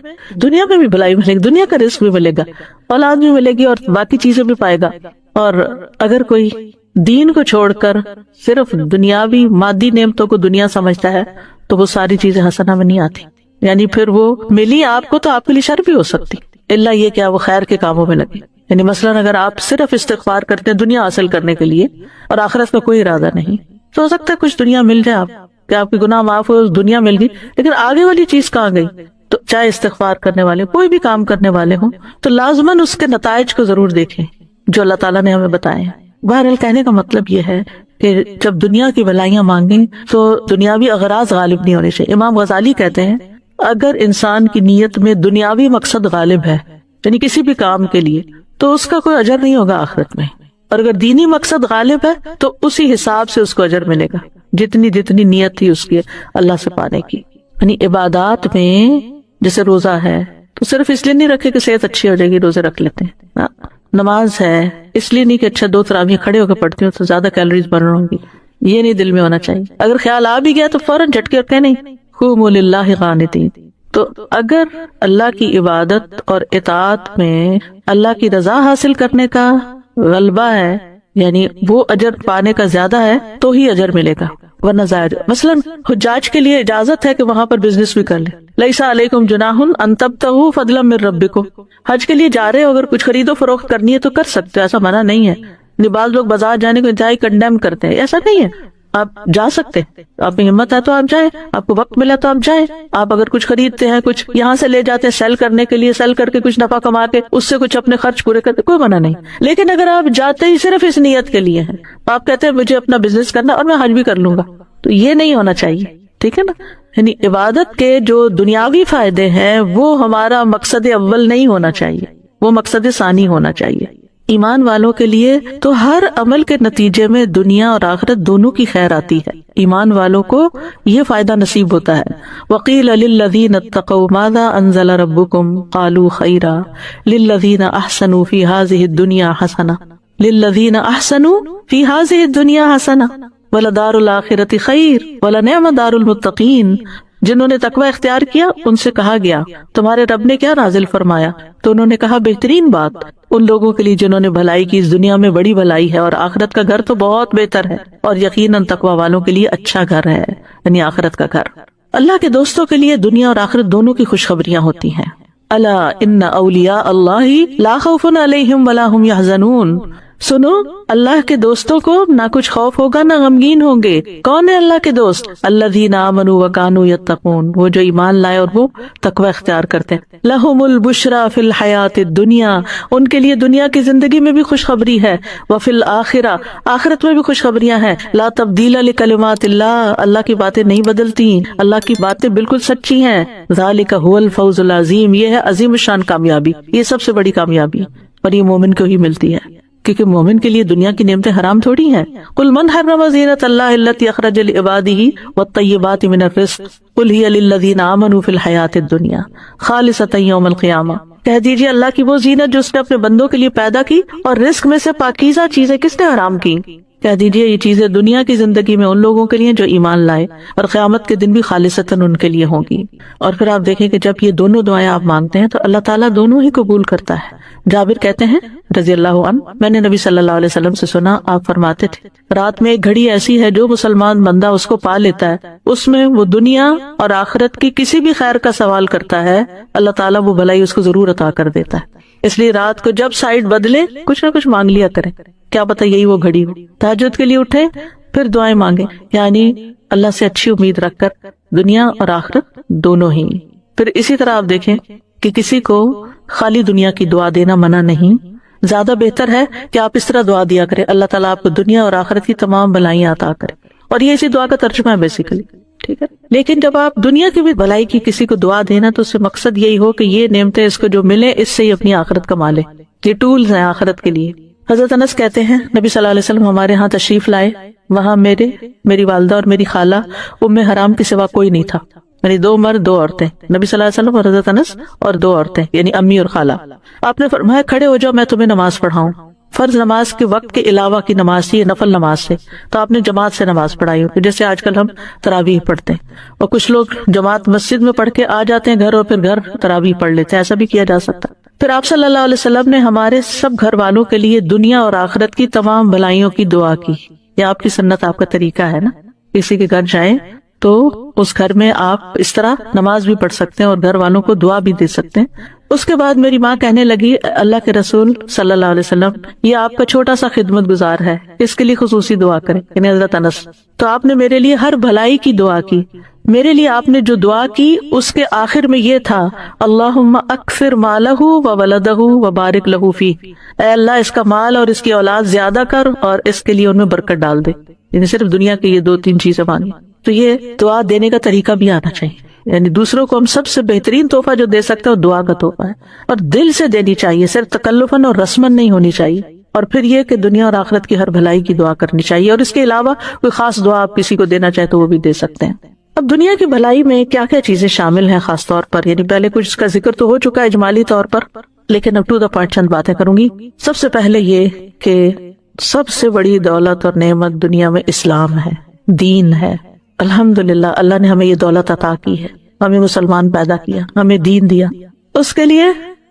دنیا میں بھی بھلائی ملے گی، دنیا کا رزق بھی ملے گا، اولاد بھی ملے گی اور باقی چیزیں بھی پائے گا۔ اور اگر کوئی دین کو چھوڑ کر صرف دنیاوی مادی نعمتوں کو دنیا سمجھتا ہے تو وہ ساری چیزیں حسنہ میں نہیں آتی، یعنی پھر وہ ملی آپ کو تو آپ کے لیے شر بھی ہو سکتی، اللہ یہ کہ وہ خیر کے کاموں میں لگے۔ یعنی مثلاً اگر آپ صرف استغفار کرتے ہیں دنیا حاصل کرنے کے لیے اور آخرت کا کوئی ارادہ نہیں، تو ہو سکتا ہے کچھ دنیا مل جائے آپ کہ آپ کے گناہ معاف ہو، دنیا مل گئی، لیکن آگے والی چیز کہاں گئی؟ تو چاہے استغفار کرنے والے کوئی بھی کام کرنے والے ہوں تو لازماً اس کے نتائج کو ضرور دیکھیں جو اللہ تعالیٰ نے ہمیں بتائے ہیں۔ بہرحال کہنے کا مطلب یہ ہے کہ جب دنیا کی بھلائیاں مانگیں تو دنیاوی اغراض غالب نہیں ہونے چاہیے۔ امام غزالی کہتے ہیں اگر انسان کی نیت میں دنیاوی مقصد غالب ہے یعنی کسی بھی کام کے لیے تو اس کا کوئی اجر نہیں ہوگا آخرت میں، اور اگر دینی مقصد غالب ہے تو اسی حساب سے اس کو اجر ملے گا جتنی نیت تھی اس کی اللہ سے پانے کی۔ یعنی عبادات میں جیسے روزہ ہے تو صرف اس لیے نہیں رکھے کہ صحت اچھی ہو جائے گی روزے رکھ لیتے ہیں، نماز ہے اس لیے نہیں کہ اچھا 2 تراویح کھڑے ہو کے پڑھتی ہوں تو زیادہ کیلوریز برن ہوں گی، یہ نہیں دل میں ہونا چاہیے۔ اگر خیال آ بھی گیا تو فوراً جھٹکے اور کہ نہیں قوموا للہ قانتین۔ تو اگر اللہ کی عبادت اور اطاعت میں اللہ کی رضا حاصل کرنے کا غلبہ ہے، یعنی وہ اجر پانے کا زیادہ ہے تو ہی اجر ملے گا، ورنہ ظاہر۔ مثلاً حجاج کے لیے اجازت ہے کہ وہاں پر بزنس بھی کر لیں، لیس علیکم جناح ان تبتغوا فضلا من ربکم، حج کے لیے جا رہے ہو اگر کچھ خرید و فروخت کرنی ہے تو کر سکتے ہو، ایسا منع نہیں ہے۔ بعض لوگ بازار جانے کو انتہائی کنڈیم کرتے ہیں، ایسا نہیں ہے، آپ جا سکتے، آپ میں ہمت ہے تو آپ جائیں، آپ کو وقت ملا تو آپ جائیں۔ آپ اگر کچھ خریدتے ہیں کچھ یہاں سے لے جاتے ہیں سیل کرنے کے لیے، سیل کر کے کچھ نفع کما کے اس سے کچھ اپنے خرچ پورے کرتے، کوئی منع نہیں۔ لیکن اگر آپ جاتے ہی صرف اس نیت کے لیے ہیں، آپ کہتے ہیں مجھے اپنا بزنس کرنا اور میں حج بھی کر لوں گا، تو یہ نہیں ہونا چاہیے، ٹھیک ہے نا۔ یعنی عبادت کے جو دنیاوی فائدے ہیں وہ ہمارا مقصد اول نہیں ہونا چاہیے، وہ مقصد ثانی ہونا چاہیے۔ ایمان والوں کے لیے تو ہر عمل کے نتیجے میں دنیا اور آخرت دونوں کی خیر آتی ہے، ایمان والوں کو یہ فائدہ نصیب ہوتا ہے۔ وقیل للذین اتقوا ماذا انزل ربکم قالوا خیرا للذین احسنوا فی ہذہ الدنیا حسنہ للذین احسنوا فی ہذہ الدنیا حسنہ ولدار الآخرۃ خیر ولنعم دار المتقین۔ جنہوں نے تقوی اختیار کیا ان سے کہا گیا تمہارے رب نے کیا نازل فرمایا، تو انہوں نے کہا بہترین بات ان لوگوں کے لیے جنہوں نے بھلائی کی، اس دنیا میں بڑی بھلائی ہے اور آخرت کا گھر تو بہت بہتر ہے، اور یقیناً تقوی والوں کے لیے اچھا گھر ہے، یعنی آخرت کا گھر۔ اللہ کے دوستوں کے لیے دنیا اور آخرت دونوں کی خوشخبریاں ہوتی ہیں۔ الا ان اولیاء اللہ لا خوف علیہم ولا هم یحزنون، سنو اللہ کے دوستوں کو نہ کچھ خوف ہوگا نہ غمگین ہوں گے۔ کون ہے اللہ کے دوست؟ الذین آمنوا وکانوا یتقون، وہ جو ایمان لائے اور وہ تقوی اختیار کرتے ہیں۔ لہم البشری فی الحیاۃ الدنیا، ان کے لیے دنیا کی زندگی میں بھی خوشخبری ہے، وفی الآخرہ، آخرت میں بھی خوشخبریاں ہیں۔ لا تبدیل لکلمات اللہ، اللہ کی باتیں نہیں بدلتی، اللہ کی باتیں بالکل سچی ہیں۔ ذالک هو الفوز العظیم، یہ ہے عظیم الشان کامیابی، یہ سب سے بڑی کامیابی، اور یہ مومن کو ہی ملتی ہے، کیونکہ مومن کے لیے دنیا کی نعمتیں حرام تھوڑی ہیں۔ قل من حرم زینۃ اللہ التی اخرج لعبادہ والطیبات من الرزق قل ہی للذین آمنوا فی الحیاۃ الدنیا خالصۃ یوم القیامہ، کہہ دیجیے اللہ کی وہ زینت جو اس نے اپنے بندوں کے لیے پیدا کی اور رزق میں سے پاکیزہ چیزیں کس نے حرام کی، کہہ دیجیے یہ چیزیں دنیا کی زندگی میں ان لوگوں کے لیے جو ایمان لائے، اور قیامت کے دن بھی خالصتاً ان کے لیے ہوں گی۔ اور پھر آپ دیکھیں کہ جب یہ دونوں دعائیں آپ مانگتے ہیں تو اللہ تعالیٰ دونوں ہی قبول کرتا ہے۔ جابر کہتے ہیں رضی اللہ عنہ، میں نے نبی صلی اللہ علیہ وسلم سے سنا، آپ فرماتے تھے رات میں ایک گھڑی ایسی ہے جو مسلمان بندہ اس کو پا لیتا ہے، اس میں وہ دنیا اور آخرت کی کسی بھی خیر کا سوال کرتا ہے، اللہ تعالیٰ وہ بھلائی اس کو ضرور عطا کر دیتا ہے۔ اس لیے رات کو جب سائیڈ بدلے کچھ نہ کچھ مانگ لیا کریں، کیا پتہ یہی وہ گھڑی ہو۔ تہجد کے لیے اٹھے پھر دعائیں مانگیں، یعنی اللہ سے اچھی امید رکھ کر دنیا اور آخرت دونوں ہی۔ پھر اسی طرح آپ دیکھیں کہ کسی کو خالی دنیا کی دعا دینا منع نہیں، زیادہ بہتر ہے کہ آپ اس طرح دعا دیا کریں اللہ تعالیٰ آپ کو دنیا اور آخرت کی تمام بھلائیاں عطا کرے، اور یہ اسی دعا کا ترجمہ ہے بیسیکلی، ٹھیک ہے۔ لیکن جب آپ دنیا کی بھی بھلائی کی کسی کو دعا دینا تو اس سے مقصد یہی ہو کہ یہ نعمتیں اس کو جو ملے اس سے ہی اپنی آخرت کما لے، یہ ٹولز ہیں آخرت کے لیے۔ حضرت انس کہتے ہیں نبی صلی اللہ علیہ وسلم ہمارے ہاں تشریف لائے، وہاں میری والدہ اور میری خالہ ام حرام کے سوا کوئی نہیں تھا، یعنی 2 مرد 2 عورتیں، نبی صلی اللہ علیہ وسلم اور حضرت انس اور 2 عورتیں، یعنی امی اور خالہ۔ آپ نے فرمایا کھڑے ہو جاؤ میں تمہیں نماز پڑھاؤں، فرض نماز کے وقت کے علاوہ کی نماز تھی، نفل نماز سے، تو آپ نے جماعت سے نماز پڑھائی ہوگی، جیسے آج کل ہم تراویح پڑھتے ہیں، اور کچھ لوگ جماعت مسجد میں پڑھ کے آ جاتے ہیں گھر، اور پھر گھر تراویح پڑھ لیتے ہیں، ایسا بھی کیا جا سکتا ہے۔ پھر آپ صلی اللہ علیہ وسلم نے ہمارے سب گھر والوں کے لیے دنیا اور آخرت کی تمام بھلائیوں کی دعا کی۔ یہ آپ کی سنت، آپ کا طریقہ ہے نا، کسی کے گھر جائیں تو اس گھر میں آپ اس طرح نماز بھی پڑھ سکتے ہیں اور گھر والوں کو دعا بھی دے سکتے ہیں۔ اس کے بعد میری ماں کہنے لگی، اللہ کے رسول صلی اللہ علیہ وسلم، یہ آپ کا چھوٹا سا خدمت گزار ہے، اس کے لیے خصوصی دعا کریں، یعنی حضرت انس، تو آپ نے میرے لیے ہر بھلائی کی دعا کی۔ میرے لیے آپ نے جو دعا کی اس کے آخر میں یہ تھا، اللہم اکثر مالہ و ولدہ و بارک لہ فی، اے اللہ اس کا مال اور اس کی اولاد زیادہ کر اور اس کے لیے ان میں برکت ڈال دے، یعنی صرف دنیا کی یہ 2-3 چیزیں مانگی۔ تو یہ دعا دینے کا طریقہ بھی آنا چاہیے، یعنی دوسروں کو ہم سب سے بہترین تحفہ جو دے سکتے ہیں وہ دعا کا تحفہ ہے، اور دل سے دینی چاہیے، صرف تکلفاً اور رسماً نہیں ہونی چاہیے۔ اور پھر یہ کہ دنیا اور آخرت کی ہر بھلائی کی دعا کرنی چاہیے، اور اس کے علاوہ کوئی خاص دعا آپ کسی کو دینا چاہے تو وہ بھی دے سکتے ہیں۔ اب دنیا کی بھلائی میں کیا کیا چیزیں شامل ہیں خاص طور پر، یعنی پہلے کچھ اس کا ذکر تو ہو چکا ہے اجمالی طور پر، لیکن اب ٹو دا پوائنٹ چند باتیں کروں گی۔ سب سے پہلے یہ کہ سب سے بڑی دولت اور نعمت دنیا میں اسلام ہے، دین ہے۔ الحمدللہ اللہ نے ہمیں یہ دولت عطا کی ہے، ہمیں مسلمان پیدا کیا، ہمیں دین دیا۔ اس کے لیے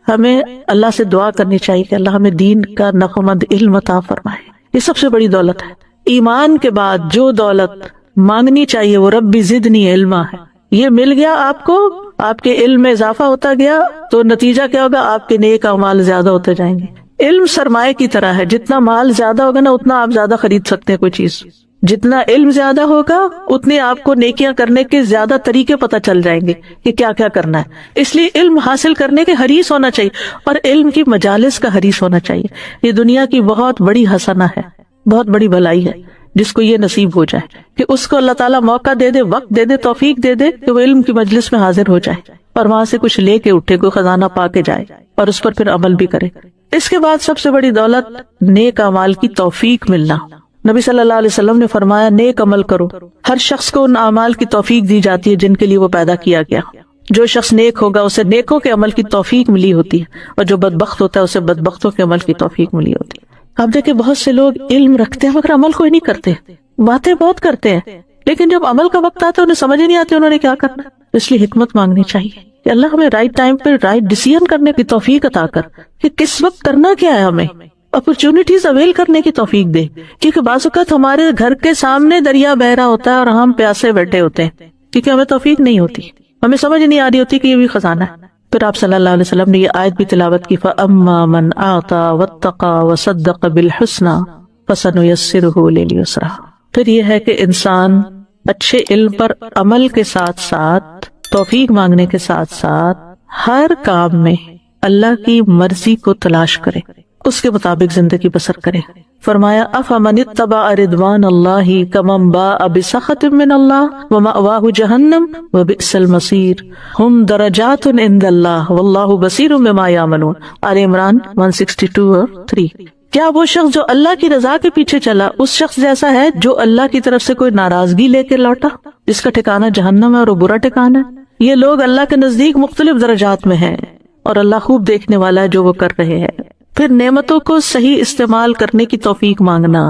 ہمیں اللہ سے دعا کرنی چاہیے کہ اللہ ہمیں دین کا نقمند علم عطا فرمائے، یہ سب سے بڑی دولت ہے۔ ایمان کے بعد جو دولت مانگنی چاہیے وہ ربی زدنی علما ہے، یہ مل گیا آپ کو، آپ کے علم میں اضافہ ہوتا گیا تو نتیجہ کیا ہوگا، آپ کے نیک اعمال زیادہ ہوتے جائیں گے۔ علم سرمایہ کی طرح ہے، جتنا مال زیادہ ہوگا نا اتنا آپ زیادہ خرید سکتے ہیں کوئی چیز، جتنا علم زیادہ ہوگا اتنے آپ کو نیکیاں کرنے کے زیادہ طریقے پتہ چل جائیں گے کہ کیا کیا کرنا ہے۔ اس لیے علم حاصل کرنے کے حریص ہونا چاہیے، اور علم کی مجالس کا حریص ہونا چاہیے۔ یہ دنیا کی بہت بڑی حسنہ ہے، بہت بڑی بھلائی ہے، جس کو یہ نصیب ہو جائے کہ اس کو اللہ تعالیٰ موقع دے دے، وقت دے دے، توفیق دے دے کہ وہ علم کی مجلس میں حاضر ہو جائے اور وہاں سے کچھ لے کے اٹھے، کوئی خزانہ پا کے جائے اور اس پر پھر عمل بھی کرے۔ اس کے بعد سب سے بڑی دولت نیک اعمال کی توفیق ملنا۔ نبی صلی اللہ علیہ وسلم نے فرمایا، نیک عمل کرو۔ ہر شخص کو ان اعمال کی توفیق دی جاتی ہے جن کے لیے وہ پیدا کیا گیا۔ جو شخص نیک ہوگا اسے نیکوں کے عمل کی توفیق ملی ہوتی ہے، اور جو بدبخت ہوتا ہے اسے بدبختوں کے عمل کی توفیق ملی ہوتی ہے۔ آپ دیکھیں بہت سے لوگ علم رکھتے ہیں مگر عمل کوئی نہیں کرتے، باتیں بہت کرتے ہیں، لیکن جب عمل کا وقت آتا ہے انہیں سمجھ ہی نہیں آتی انہوں نے کیا کرنا۔ اس لیے حکمت مانگنی چاہیے کہ اللہ ہمیں رائٹ ٹائم پہ رائٹ ڈیسیژن کرنے کی توفیق عطا کر، کہ کس وقت کرنا کیا ہے، ہمیں اپرچونٹیز اویل کرنے کی توفیق دے، کیونکہ بعض اوقات ہمارے گھر کے سامنے دریا بہ رہا ہوتا ہے اور ہم پیاسے بیٹھے ہوتے ہیں، کیونکہ ہمیں توفیق نہیں ہوتی، ہمیں سمجھ نہیں آ رہی ہوتی کہ یہ بھی خزانہ ہے۔ پھر آپ صلی اللہ علیہ وسلم نے یہ آیت بھی تلاوت کی، فَأَمَّا مَنْ أَعْطَى وَاتَّقَى وَصَدَّقَ بِالْحُسْنَى فَسَنُيَسِّرُهُ لِلْيُسْرَى۔ پھر یہ ہے کہ انسان اچھے علم پر عمل کے ساتھ ساتھ، توفیق مانگنے کے ساتھ ساتھ، ہر کام میں اللہ کی مرضی کو تلاش کرے، اس کے مطابق زندگی بسر کرے۔ فرمایا، افمن اتبع رضوان اللہ کمن باء بسخط من اللہ ومأواہ جہنم وبئس المصیر ہم درجات عند اللہ واللہ بصیر بما یعملون۔ آل عمران 162 اور 3۔ کیا وہ شخص جو اللہ کی رضا کے پیچھے چلا اس شخص جیسا ہے جو اللہ کی طرف سے کوئی ناراضگی لے کے لوٹا، جس کا ٹھکانہ جہنم ہے اور وہ برا ٹھکانہ ہے؟ یہ لوگ اللہ کے نزدیک مختلف درجات میں ہیں، اور اللہ خوب دیکھنے والا ہے جو وہ کر رہے ہیں۔ پھر نعمتوں کو صحیح استعمال کرنے کی توفیق مانگنا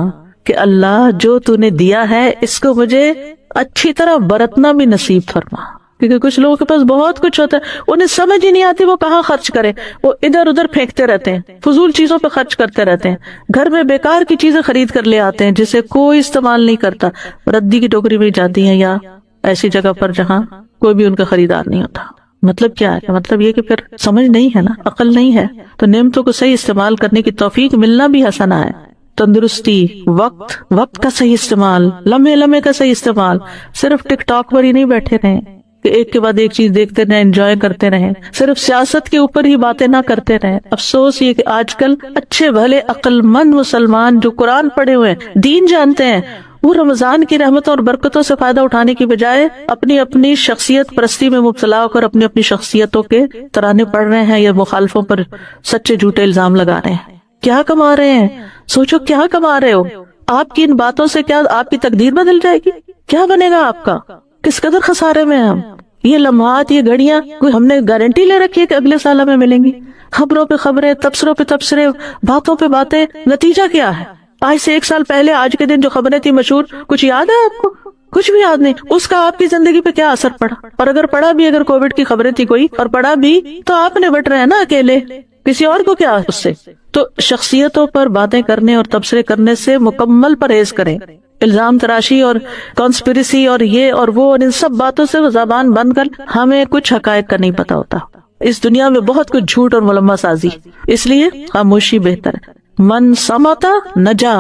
کہ اللہ جو تو نے دیا ہے اس کو مجھے اچھی طرح برتنا بھی نصیب فرما، کیونکہ کچھ لوگوں کے پاس بہت کچھ ہوتا ہے، انہیں سمجھ ہی نہیں آتی وہ کہاں خرچ کرے، وہ ادھر ادھر پھینکتے رہتے ہیں، فضول چیزوں پہ خرچ کرتے رہتے ہیں، گھر میں بیکار کی چیزیں خرید کر لے آتے ہیں جسے کوئی استعمال نہیں کرتا، ردی کی ٹوکری میں جاتی ہیں یا ایسی جگہ پر جہاں کوئی بھی ان کا خریدار نہیں ہوتا۔ مطلب کیا ہے؟ مطلب یہ کہ پھر سمجھ نہیں ہے نا، عقل نہیں ہے۔ تو نعمتوں کو صحیح استعمال کرنے کی توفیق ملنا بھی حسنہ ہے۔ تندرستی، وقت کا صحیح استعمال، لمحے کا صحیح استعمال، صرف ٹک ٹاک پر ہی نہیں بیٹھے رہیں کہ ایک کے بعد ایک چیز دیکھتے رہیں، انجوائے کرتے رہیں، صرف سیاست کے اوپر ہی باتیں نہ کرتے رہیں۔ افسوس یہ کہ آج کل اچھے بھلے عقل مند مسلمان جو قرآن پڑھے ہوئے ہیں، دین جانتے ہیں، وہ رمضان کی رحمتوں اور برکتوں سے فائدہ اٹھانے کی بجائے اپنی شخصیت پرستی میں مبتلا ہو کر اپنی شخصیتوں کے ترانے پڑھ رہے ہیں یا مخالفوں پر سچے جھوٹے الزام لگا رہے ہیں۔ کیا کما رہے ہیں؟ سوچو کیا کما رہے ہو؟ آپ کی ان باتوں سے کیا آپ کی تقدیر بدل جائے گی؟ کیا بنے گا آپ کا؟ کس قدر خسارے میں ہیں ہم؟ یہ لمحات، یہ گھڑیاں کوئی ہم نے گارنٹی لے رکھی ہے کہ اگلے سال ہمیں ملیں گی؟ خبروں پہ خبریں، تبصروں پہ تبصرے، باتوں پہ باتیں، نتیجہ کیا ہے؟ آج سے 1 سال پہلے آج کے دن جو خبریں تھی مشہور، کچھ یاد ہے آپ کو؟ کچھ بھی یاد نہیں. اس کا آپ کی زندگی پہ کیا اثر پڑا؟ اور اگر پڑا بھی، اگر کووڈ کی خبریں تھی کوئی اور پڑا بھی، تو آپ نے بٹ رہے نا اکیلے، کسی اور کو کیا اس سے؟ تو شخصیتوں پر باتیں کرنے اور تبصرے کرنے سے مکمل پرہیز کریں. الزام تراشی اور کانسپریسی اور یہ اور وہ اور ان سب باتوں سے زبان بند کر. ہمیں کچھ حقائق کا نہیں پتا ہوتا. اس دنیا میں بہت کچھ جھوٹ اور ملمہ سازی، اس لیے خاموشی بہتر ہے. من صمت نجا،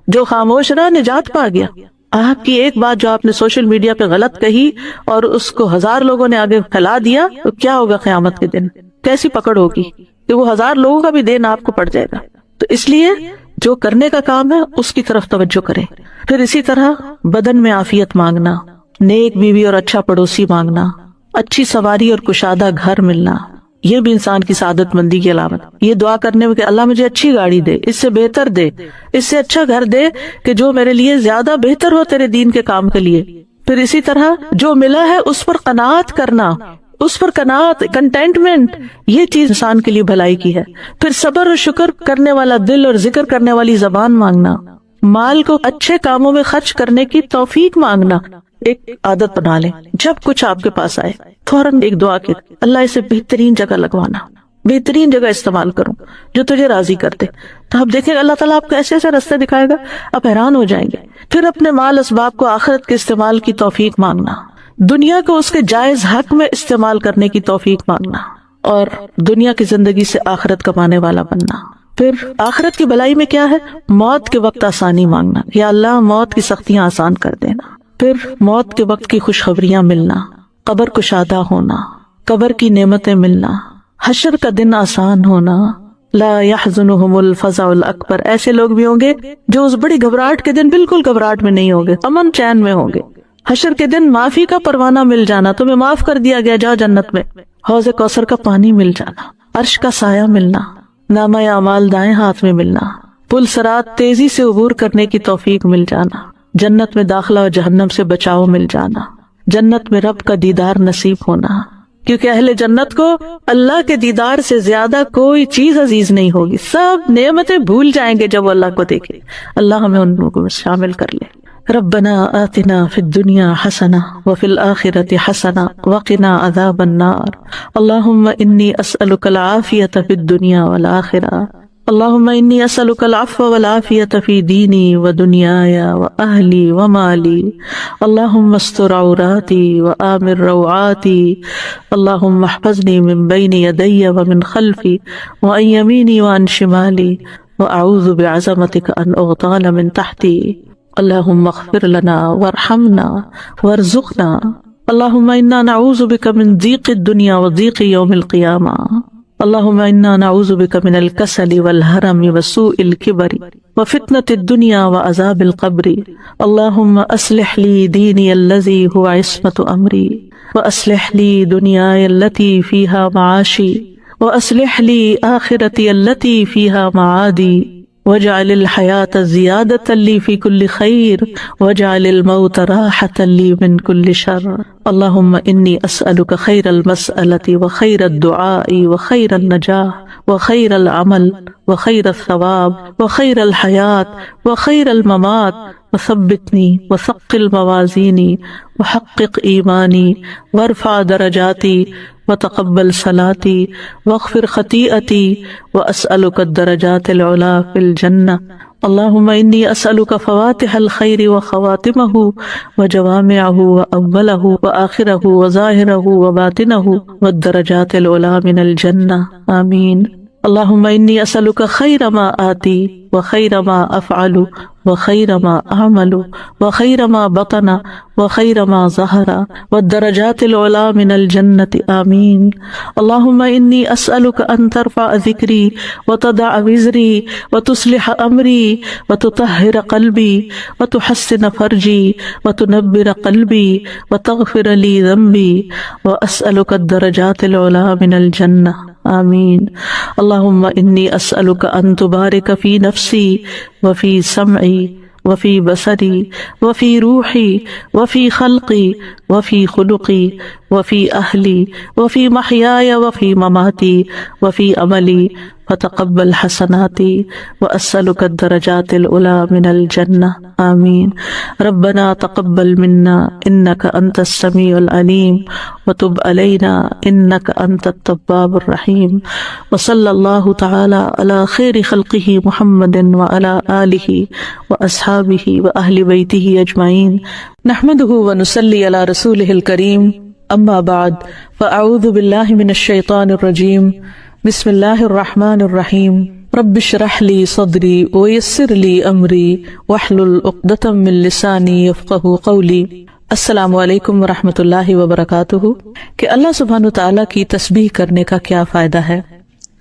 جو خاموش رہا نجات پا گیا. آپ کی ایک بات جو آپ نے سوشل میڈیا پہ غلط کہی اور اس کو 1000 لوگوں نے آگے پھیلا دیا، تو کیا ہوگا قیامت کے دن؟ کیسی پکڑ ہوگی کہ وہ 1000 لوگوں کا بھی دین آپ کو پڑ جائے گا. تو اس لیے جو کرنے کا کام ہے اس کی طرف توجہ کریں. پھر اسی طرح بدن میں عافیت مانگنا، نیک بیوی اور اچھا پڑوسی مانگنا، اچھی سواری اور کشادہ گھر ملنا، یہ بھی انسان کی سعادت مندی کی علامت. یہ دعا کرنے میں کہ اللہ مجھے اچھی گاڑی دے، اس سے بہتر دے، اس سے اچھا گھر دے کہ جو میرے لیے زیادہ بہتر ہو تیرے دین کے کام کے لیے. پھر اسی طرح جو ملا ہے اس پر قناعت کرنا، اس پر قناعت، کنٹینٹمنٹ، یہ چیز انسان کے لیے بھلائی کی ہے. پھر صبر اور شکر کرنے والا دل اور ذکر کرنے والی زبان مانگنا، مال کو اچھے کاموں میں خرچ کرنے کی توفیق مانگنا. ایک عادت بنا لیں، جب کچھ آپ کے پاس آئے فوراً ایک دعا کہ اللہ اسے بہترین جگہ لگوانا، بہترین جگہ استعمال کروں جو تجھے راضی کر دے. تو آپ دیکھیں اللہ تعالیٰ آپ کو ایسے ایسے راستے دکھائے گا، آپ حیران ہو جائیں گے. پھر اپنے مال اسباب کو آخرت کے استعمال کی توفیق مانگنا، دنیا کو اس کے جائز حق میں استعمال کرنے کی توفیق مانگنا، اور دنیا کی زندگی سے آخرت کمانے والا بننا. پھر آخرت کی بھلائی میں کیا ہے؟ موت کے وقت آسانی مانگنا، یا اللہ موت کی سختیاں آسان کر دینا. پھر موت کے وقت کی خوشخبریاں ملنا، قبر کشادہ ہونا، قبر کی نعمتیں ملنا، حشر کا دن آسان ہونا. لا يحزنهم الفزع الاکبر، ایسے لوگ بھی ہوں گے جو اس بڑی گھبراہٹ کے دن بالکل گھبراہٹ میں نہیں ہوں گے، امن چین میں ہوں گے. حشر کے دن معافی کا پروانہ مل جانا، تمہیں معاف کر دیا گیا، جاؤ جنت میں. حوض کوثر کا پانی مل جانا، عرش کا سایہ ملنا، نامہ اعمال دائیں ہاتھ میں ملنا، پل صراط تیزی سے عبور کرنے کی توفیق مل جانا، جنت میں داخلہ اور جہنم سے بچاؤ مل جانا، جنت میں رب کا دیدار نصیب ہونا. کیونکہ اہل جنت کو اللہ کے دیدار سے زیادہ کوئی چیز عزیز نہیں ہوگی. سب نعمتیں بھول جائیں گے جب وہ اللہ کو دیکھے. اللہ ہمیں ان لوگوں میں شامل کر لے. ربنا آتنا فی الدنیا حسنہ وفی الآخرۃ حسنہ وقنا عذاب النار. اللہم انی اسألک العافیۃ فی الدنیا والآخرہ. اللہم انی اسألک العفو والعافیۃ فی دینی ودنیای واہلی ومالی. اللہم استر عوراتی وآمن روعاتی. اللہم احفظنی من بین یدی ومن خلفی وعن یمینی وعن شمالی واعوذ بعظمتک ان اغتال من تحتی. اللہم اغفر لنا وارحمنا وارزقنا. اللہم انا نعوذ بک من ضیق الدنیا وضیق یوم القیامہ. اللہم انا نعوذ بک من الکسل والحرم وسوء الکبر وفتنة الدنیا وعذاب القبر. اللہم اصلح لی دینی الذی هو عصمت امری واصلح لی دنیای التي فیہا معاشی واصلح لی آخرتی التي فیہا معادی. واجعل الحیاة زیادة لی فی کل خیر واجعل الموت راحة لی من کل شر. اللہم انی اسألک خیر المسألة وخیر الدعاء وخیر النجاح وخیر العمل وخیر الثواب وخیر الحیاة وخیر الممات. وثبتنی وثقل موازینی وحقق ایمانی وارفع درجاتی وتقبل صلاتی واغفر خطیئتی واسألک الدرجات العلا فی الجنہ. اللہم انی اسألک فواتح الخیر وخواتمہ وجوامعہ وأولہ وآخرہ وظاہرہ وباطنہ والدرجات العلا من الجنہ. آمین. اللہم انی اسألک خیر ما آتی وخیر ما افعل وخیر ما اعمل وخیر ما بطن وخیر ما ظہر والدرجات العلا من الجنة. آمین. اللہم انی اسألک ان ترفع ذکری وتضع وزری وتصلح امری وتطہر قلبی وتحسن فرجی وتنبر قلبی وتغفر لی ذنبی واسألک الدرجات العلا من الجنة. آمین. اللہم انی اسألک ان تبارک فی نفسی وفی سمعی وفی بصری وفی روحی وفی خلقی وفی خلقی وفی اہلی وفی محیاي وفی مماتی وفی عملی فتقبل حسناتی واسألک الدرجات العلی من الجنہ آمین۔ ربنا تقبل منا انک انت السمیع العلیم وتب علینا انک انت التواب الرحیم، وصلی اللہ تعالی علی خیر خلقہ محمد وعلی آلہ واصحابہ واہل بیتہ اجمعین، نحمدہ ونصلی علی رسولہ الکریم، اما بعد فاعوذ باللہ من الشیطان الرجیم، بسم اللہ الرحمن الرحیم، رب اشرح لی صدری ویسر لی امری واحلل عقدۃ من لسانی یفقہوا قولی۔ السلام علیکم ورحمۃ اللہ وبرکاتہ۔ کہ اللہ سبحانہ وتعالیٰ کی تسبیح کرنے کا کیا فائدہ ہے؟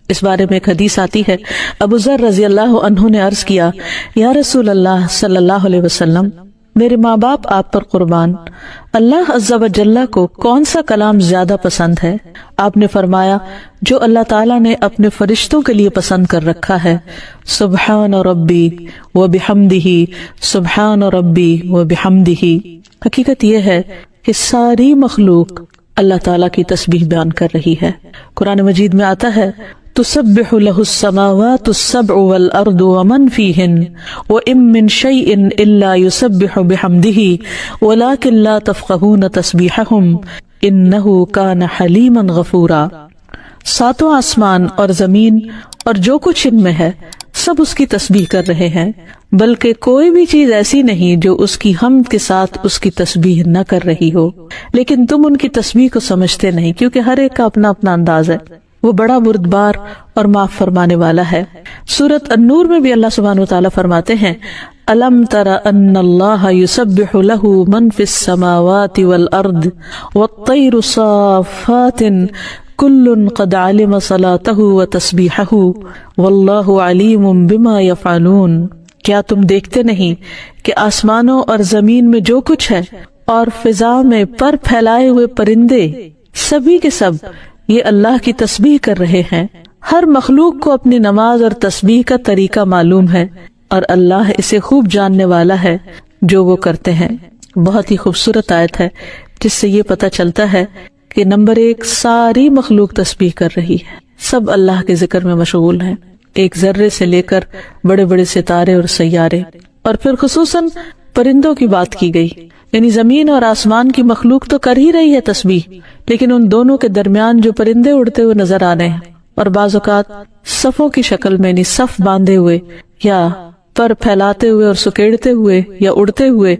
اس بارے میں ایک حدیث آتی ہے، ابو ذر رضی اللہ عنہ نے عرض کیا، یا رسول اللہ صلی اللہ علیہ وسلم، میرے ماں باپ آپ پر قربان، اللہ عز و جل کو کون سا کلام زیادہ پسند ہے؟ آپ نے فرمایا، جو اللہ تعالیٰ نے اپنے فرشتوں کے لیے پسند کر رکھا ہے، سبحان ربی و بحمدہ، سبحان ربی و بحمدہ۔ حقیقت یہ ہے کہ ساری مخلوق اللہ تعالیٰ کی تسبیح بیان کر رہی ہے۔ قرآن مجید میں آتا ہے، تسبح له السماوات السبع والارض ومن فيهن وان من شيء الا يسبح بحمده ولكن لا تفقهون تسبيحهم انه كان حليما غفورا۔ ساتوں آسمان اور زمین اور جو کچھ ان میں ہے سب اس کی تسبیح کر رہے ہیں، بلکہ کوئی بھی چیز ایسی نہیں جو اس کی حمد کے ساتھ اس کی تسبیح نہ کر رہی ہو، لیکن تم ان کی تسبیح کو سمجھتے نہیں، کیونکہ ہر ایک کا اپنا اپنا انداز ہے۔ وہ بڑا بردبار اور معاف فرمانے والا ہے۔ سورۃ النور میں بھی اللہ سبحانہ وتعالیٰ فرماتے ہیں، أَلَمْ تَرَ أَنَّ اللَّهَ يُسَبِّحُ لَهُ مَنْ فِي السَّمَاوَاتِ وَالْأَرْضِ وَالطَّيْرُ صَافَّاتٍ كُلٌّ قَدْ عَلِمَ صَلَاتَهُ وَتَسْبِيحَهُ وَاللَّهُ عَلِيمٌ بِمَا يَفْعَلُونَ۔ کیا تم دیکھتے نہیں کہ آسمانوں اور زمین میں جو کچھ ہے اور فضا میں پر پھیلائے ہوئے پرندے سبھی کے سب یہ اللہ کی تسبیح کر رہے ہیں۔ ہر مخلوق کو اپنی نماز اور تسبیح کا طریقہ معلوم ہے اور اللہ اسے خوب جاننے والا ہے جو وہ کرتے ہیں۔ بہت ہی خوبصورت آیت ہے جس سے یہ پتہ چلتا ہے کہ نمبر ایک، ساری مخلوق تسبیح کر رہی ہے، سب اللہ کے ذکر میں مشغول ہیں، ایک ذرے سے لے کر بڑے بڑے ستارے اور سیارے، اور پھر خصوصاً پرندوں کی بات کی گئی، یعنی زمین اور آسمان کی مخلوق تو کر ہی رہی ہے تسبیح، لیکن ان دونوں کے درمیان جو پرندے اڑتے ہوئے نظر آ رہے ہیں اور بعض اوقات صفوں کی شکل میں، یعنی صف باندھے ہوئے یا پر پھیلاتے ہوئے اور سکیڑتے ہوئے یا اڑتے ہوئے،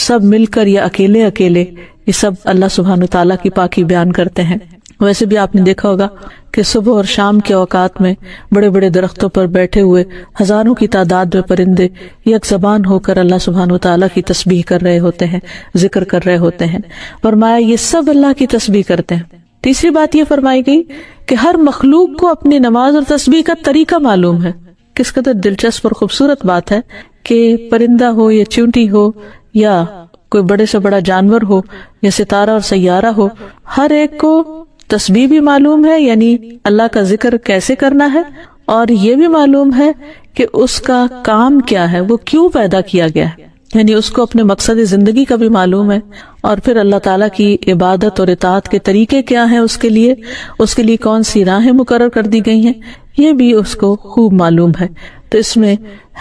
سب مل کر یا اکیلے اکیلے، یہ سب اللہ سبحانہ تعالیٰ کی پاکی بیان کرتے ہیں۔ ویسے بھی آپ نے دیکھا ہوگا کہ صبح اور شام کے اوقات میں بڑے بڑے درختوں پر بیٹھے ہوئے ہزاروں کی تعداد میں پرندے یک زبان ہو کر اللہ سبحانہ وتعالیٰ کی تسبیح کر رہے ہوتے ہیں، ذکر کر رہے ہوتے ہیں۔ فرمایا یہ سب اللہ کی تسبیح کرتے ہیں۔ تیسری بات یہ فرمائی گئی کہ ہر مخلوق کو اپنی نماز اور تسبیح کا طریقہ معلوم ہے۔ کس قدر دلچسپ اور خوبصورت بات ہے کہ پرندہ ہو یا چیونٹی ہو یا کوئی بڑے سے بڑا جانور ہو یا ستارہ اور سیارہ ہو، ہر ایک کو تسبیح بھی معلوم ہے، یعنی اللہ کا ذکر کیسے کرنا ہے، اور یہ بھی معلوم ہے کہ اس کا کام کیا ہے، وہ کیوں پیدا کیا گیا ہے، یعنی اس کو اپنے مقصد زندگی کا بھی معلوم ہے، اور پھر اللہ تعالیٰ کی عبادت اور اطاعت کے طریقے کیا ہیں، اس کے لیے کون سی راہیں مقرر کر دی گئی ہیں، یہ بھی اس کو خوب معلوم ہے۔ تو اس میں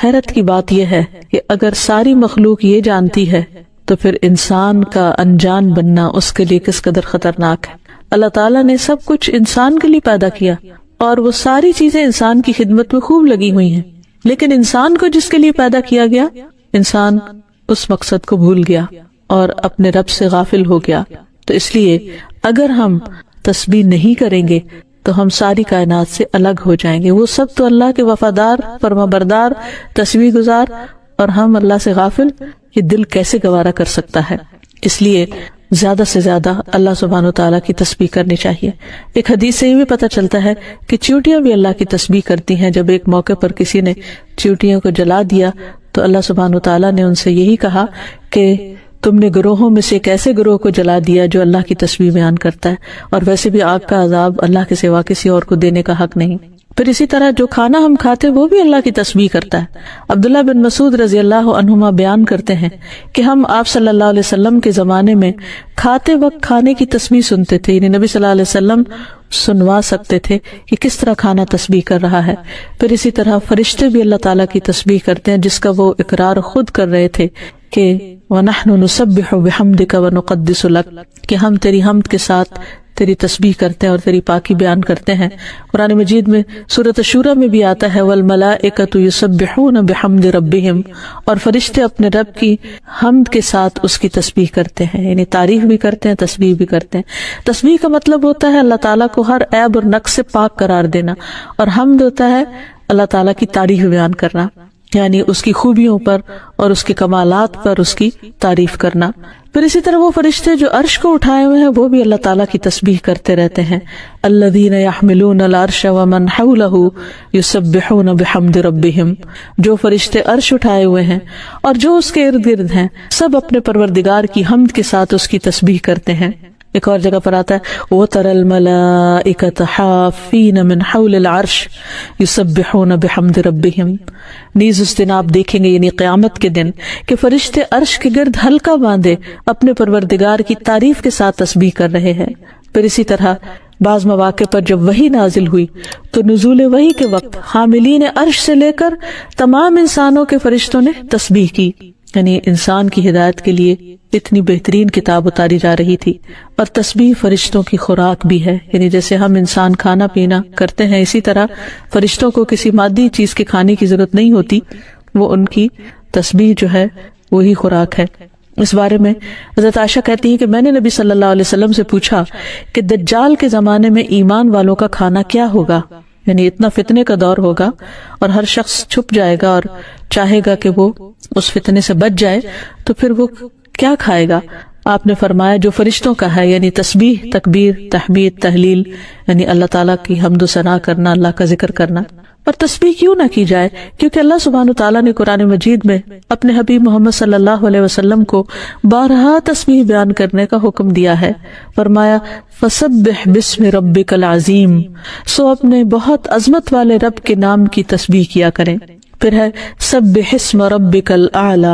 حیرت کی بات یہ ہے کہ اگر ساری مخلوق یہ جانتی ہے تو پھر انسان کا انجان بننا اس کے لیے کس قدر خطرناک ہے۔ اللہ تعالیٰ نے سب کچھ انسان کے لیے پیدا کیا اور وہ ساری چیزیں انسان کی خدمت میں خوب لگی ہوئی ہیں، لیکن انسان کو جس کے لیے پیدا کیا گیا، انسان اس مقصد کو بھول گیا اور اپنے رب سے غافل ہو گیا۔ تو اس لیے اگر ہم تسبیح نہیں کریں گے تو ہم ساری کائنات سے الگ ہو جائیں گے۔ وہ سب تو اللہ کے وفادار، فرما بردار، تسبیح گزار، اور ہم اللہ سے غافل، یہ دل کیسے گوارا کر سکتا ہے؟ اس لیے زیادہ سے زیادہ اللہ سبحانہ وتعالیٰ کی تسبیح کرنی چاہیے۔ ایک حدیث سے یہ بھی پتہ چلتا ہے کہ چیونٹیاں بھی اللہ کی تسبیح کرتی ہیں۔ جب ایک موقع پر کسی نے چیونٹیوں کو جلا دیا تو اللہ سبحانہ وتعالیٰ نے ان سے یہی کہا کہ تم نے گروہوں میں سے ایک ایسے گروہ کو جلا دیا جو اللہ کی تسبیح بیان کرتا ہے، اور ویسے بھی آگ کا عذاب اللہ کے سوا کسی اور کو دینے کا حق نہیں۔ پھر اسی طرح جو کھانا ہم کھاتے وہ بھی اللہ کی تسبیح کرتا ہے۔ عبداللہ بن مسعود رضی اللہ عنہما بیان کرتے ہیں کہ ہم آپ صلی اللہ علیہ وسلم کے زمانے میں کھاتے وقت کھانے کی تسبیح سنتے تھے، یعنی نبی صلی اللہ علیہ وسلم سنوا سکتے تھے کہ کس طرح کھانا تسبیح کر رہا ہے۔ پھر اسی طرح فرشتے بھی اللہ تعالیٰ کی تسبیح کرتے ہیں، جس کا وہ اقرار خود کر رہے تھے کہ وَنَحْنُ نُسَبِّحُ بِحَمْدِكَ وَنُقَدِّسُ لَكَ، کہ ہم تیری حمد کے ساتھ تیری تسبیح کرتے ہیں اور تیری پاکی بیان کرتے ہیں۔ قرآن مجید میں سورۃ الشورى میں بھی آتا ہے وَالْمَلَائِكَةُ يُسَبِّحُونَ بِحَمْدِ رَبِّهِمْ، اور فرشتے اپنے رب کی حمد کے ساتھ اس کی تسبیح کرتے ہیں، یعنی تعریف بھی کرتے ہیں، تسبیح بھی کرتے ہیں۔ تسبیح کا مطلب ہوتا ہے اللہ تعالیٰ کو ہر عیب اور نقص سے پاک قرار دینا، اور حمد ہوتا ہے اللہ تعالیٰ کی تعریف بیان کرنا، یعنی اس کی خوبیوں پر اور اس کے کمالات پر اس کی تعریف کرنا۔ پھر اسی طرح وہ فرشتے جو عرش کو اٹھائے ہوئے ہیں وہ بھی اللہ تعالیٰ کی تسبیح کرتے رہتے ہیں۔ الذین یحملون العرش ومن حولہ یسبحون بحمد ربہم، جو فرشتے عرش اٹھائے ہوئے ہیں اور جو اس کے ارد گرد ہیں سب اپنے پروردگار کی حمد کے ساتھ اس کی تسبیح کرتے ہیں۔ ایک اور جگہ پر آتا ہے وَتَرَى الْمَلَائِكَةَ حَافِّينَ مِنْ حَوْلِ الْعَرْشِ يُسَبِّحُونَ بِحَمْدِ رَبِّهِمْ، نیز اس دن آپ دیکھیں گے یعنی قیامت کے دن کہ فرشتے عرش کے گرد حلقہ باندھے اپنے پروردگار کی تعریف کے ساتھ تسبیح کر رہے ہیں۔ پھر اسی طرح بعض مواقع پر جب وحی نازل ہوئی تو نزول وحی کے وقت حاملین عرش سے لے کر تمام انسانوں کے فرشتوں نے تسبیح کی، یعنی انسان کی ہدایت کے لیے اتنی بہترین کتاب اتاری جا رہی تھی۔ اور تسبیح فرشتوں کی خوراک بھی ہے، یعنی جیسے ہم انسان کھانا پینا کرتے ہیں اسی طرح فرشتوں کو کسی مادی چیز کے کھانے کی ضرورت نہیں ہوتی، وہ ان کی تسبیح جو ہے وہی خوراک ہے۔ اس بارے میں حضرت عائشہ کہتی ہیں کہ میں نے نبی صلی اللہ علیہ وسلم سے پوچھا کہ دجال کے زمانے میں ایمان والوں کا کھانا کیا ہوگا، یعنی اتنا فتنے کا دور ہوگا اور ہر شخص چھپ جائے گا اور چاہے گا کہ وہ اس فتنے سے بچ جائے، تو پھر وہ کیا کھائے گا؟ آپ نے فرمایا جو فرشتوں کا ہے، یعنی تسبیح، تکبیر، تحمید، تحلیل، یعنی اللہ تعالیٰ کی حمد و ثنا کرنا، اللہ کا ذکر کرنا۔ اور تسبیح کیوں نہ کی جائے؟ کیونکہ اللہ سبحانہ وتعالیٰ نے قرآن مجید میں اپنے حبیب محمد صلی اللہ علیہ وسلم کو بارہا تسبیح بیان کرنے کا حکم دیا ہے۔ فرمایا فسبح بسم ربک العظیم، سو اپنے بہت عظمت والے رب کے نام کی تسبیح کیا کریں۔ پھر ہے سبح اسم ربک الاعلی،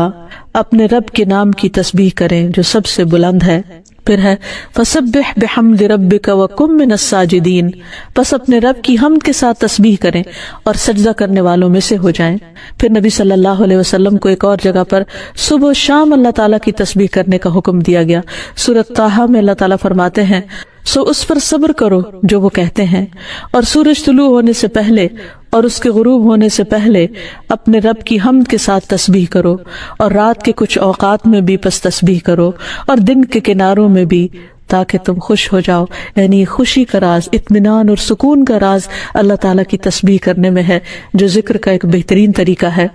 اپنے رب کے نام کی تسبیح کریں جو سب سے بلند ہے۔ پھر ہے فسبح بحمد ربک وکن من الساجدین، پس اپنے رب کی حمد کے ساتھ تسبیح کریں اور سجدہ کرنے والوں میں سے ہو جائیں۔ پھر نبی صلی اللہ علیہ وسلم کو ایک اور جگہ پر صبح و شام اللہ تعالیٰ کی تسبیح کرنے کا حکم دیا گیا۔ سورۃ طٰہٰ میں اللہ تعالیٰ فرماتے ہیں سو اس پر صبر کرو جو وہ کہتے ہیں، اور سورج طلوع ہونے سے پہلے اور اس کے غروب ہونے سے پہلے اپنے رب کی حمد کے ساتھ تسبیح کرو، اور رات کے کچھ اوقات میں بھی پس تسبیح کرو، اور دن کے کناروں میں بھی، تاکہ تم خوش ہو جاؤ۔ یعنی خوشی کا راز، اطمینان اور سکون کا راز اللہ تعالیٰ کی تسبیح کرنے میں ہے، جو ذکر کا ایک بہترین طریقہ ہے،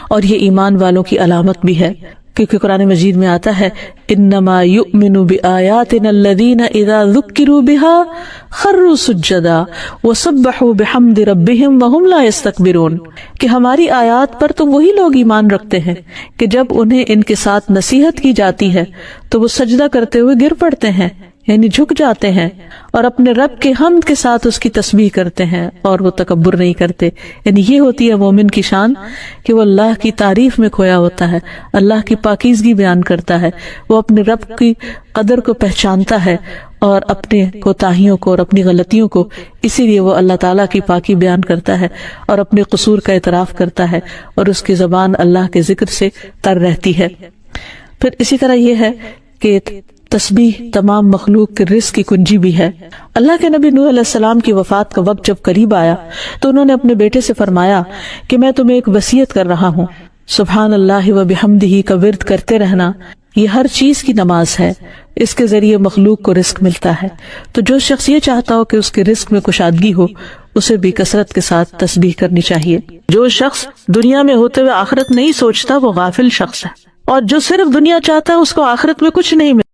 اور یہ ایمان والوں کی علامت بھی ہے، کیونکہ قرآن مجید میں آتا ہے انما یؤمن بآیاتنا الذین اذا ذکروا بها خروا سجدا وسبحوا بحمد ربهم وهم لا یستکبرون، کہ ہماری آیات پر تو وہی لوگ ایمان رکھتے ہیں کہ جب انہیں ان کے ساتھ نصیحت کی جاتی ہے تو وہ سجدہ کرتے ہوئے گر پڑتے ہیں، یعنی جھک جاتے ہیں، اور اپنے رب کے حمد کے ساتھ اس کی تسبیح کرتے ہیں اور وہ تکبر نہیں کرتے۔ یعنی یہ ہوتی ہے مومن کی شان کہ وہ اللہ کی تعریف میں کھویا ہوتا ہے، اللہ کی پاکیزگی بیان کرتا ہے، وہ اپنے رب کی قدر کو پہچانتا ہے اور اپنے کوتاہیوں کو اور اپنی غلطیوں کو، اسی لیے وہ اللہ تعالیٰ کی پاکی بیان کرتا ہے اور اپنے قصور کا اعتراف کرتا ہے، اور اس کی زبان اللہ کے ذکر سے تر رہتی ہے۔ پھر اسی طرح یہ ہے کہ تسبیح تمام مخلوق کے رزق کی کنجی بھی ہے۔ اللہ کے نبی نوح علیہ السلام کی وفات کا وقت جب قریب آیا تو انہوں نے اپنے بیٹے سے فرمایا کہ میں تمہیں ایک وصیت کر رہا ہوں، سبحان اللہ و بحمدہ کا ورد کرتے رہنا، یہ ہر چیز کی نماز ہے، اس کے ذریعے مخلوق کو رزق ملتا ہے۔ تو جو شخص یہ چاہتا ہو کہ اس کے رزق میں کشادگی ہو، اسے بھی کثرت کے ساتھ تسبیح کرنی چاہیے۔ جو شخص دنیا میں ہوتے ہوئے آخرت نہیں سوچتا وہ غافل شخص ہے، اور جو صرف دنیا چاہتا ہے اس کو آخرت میں کچھ نہیں ملتا۔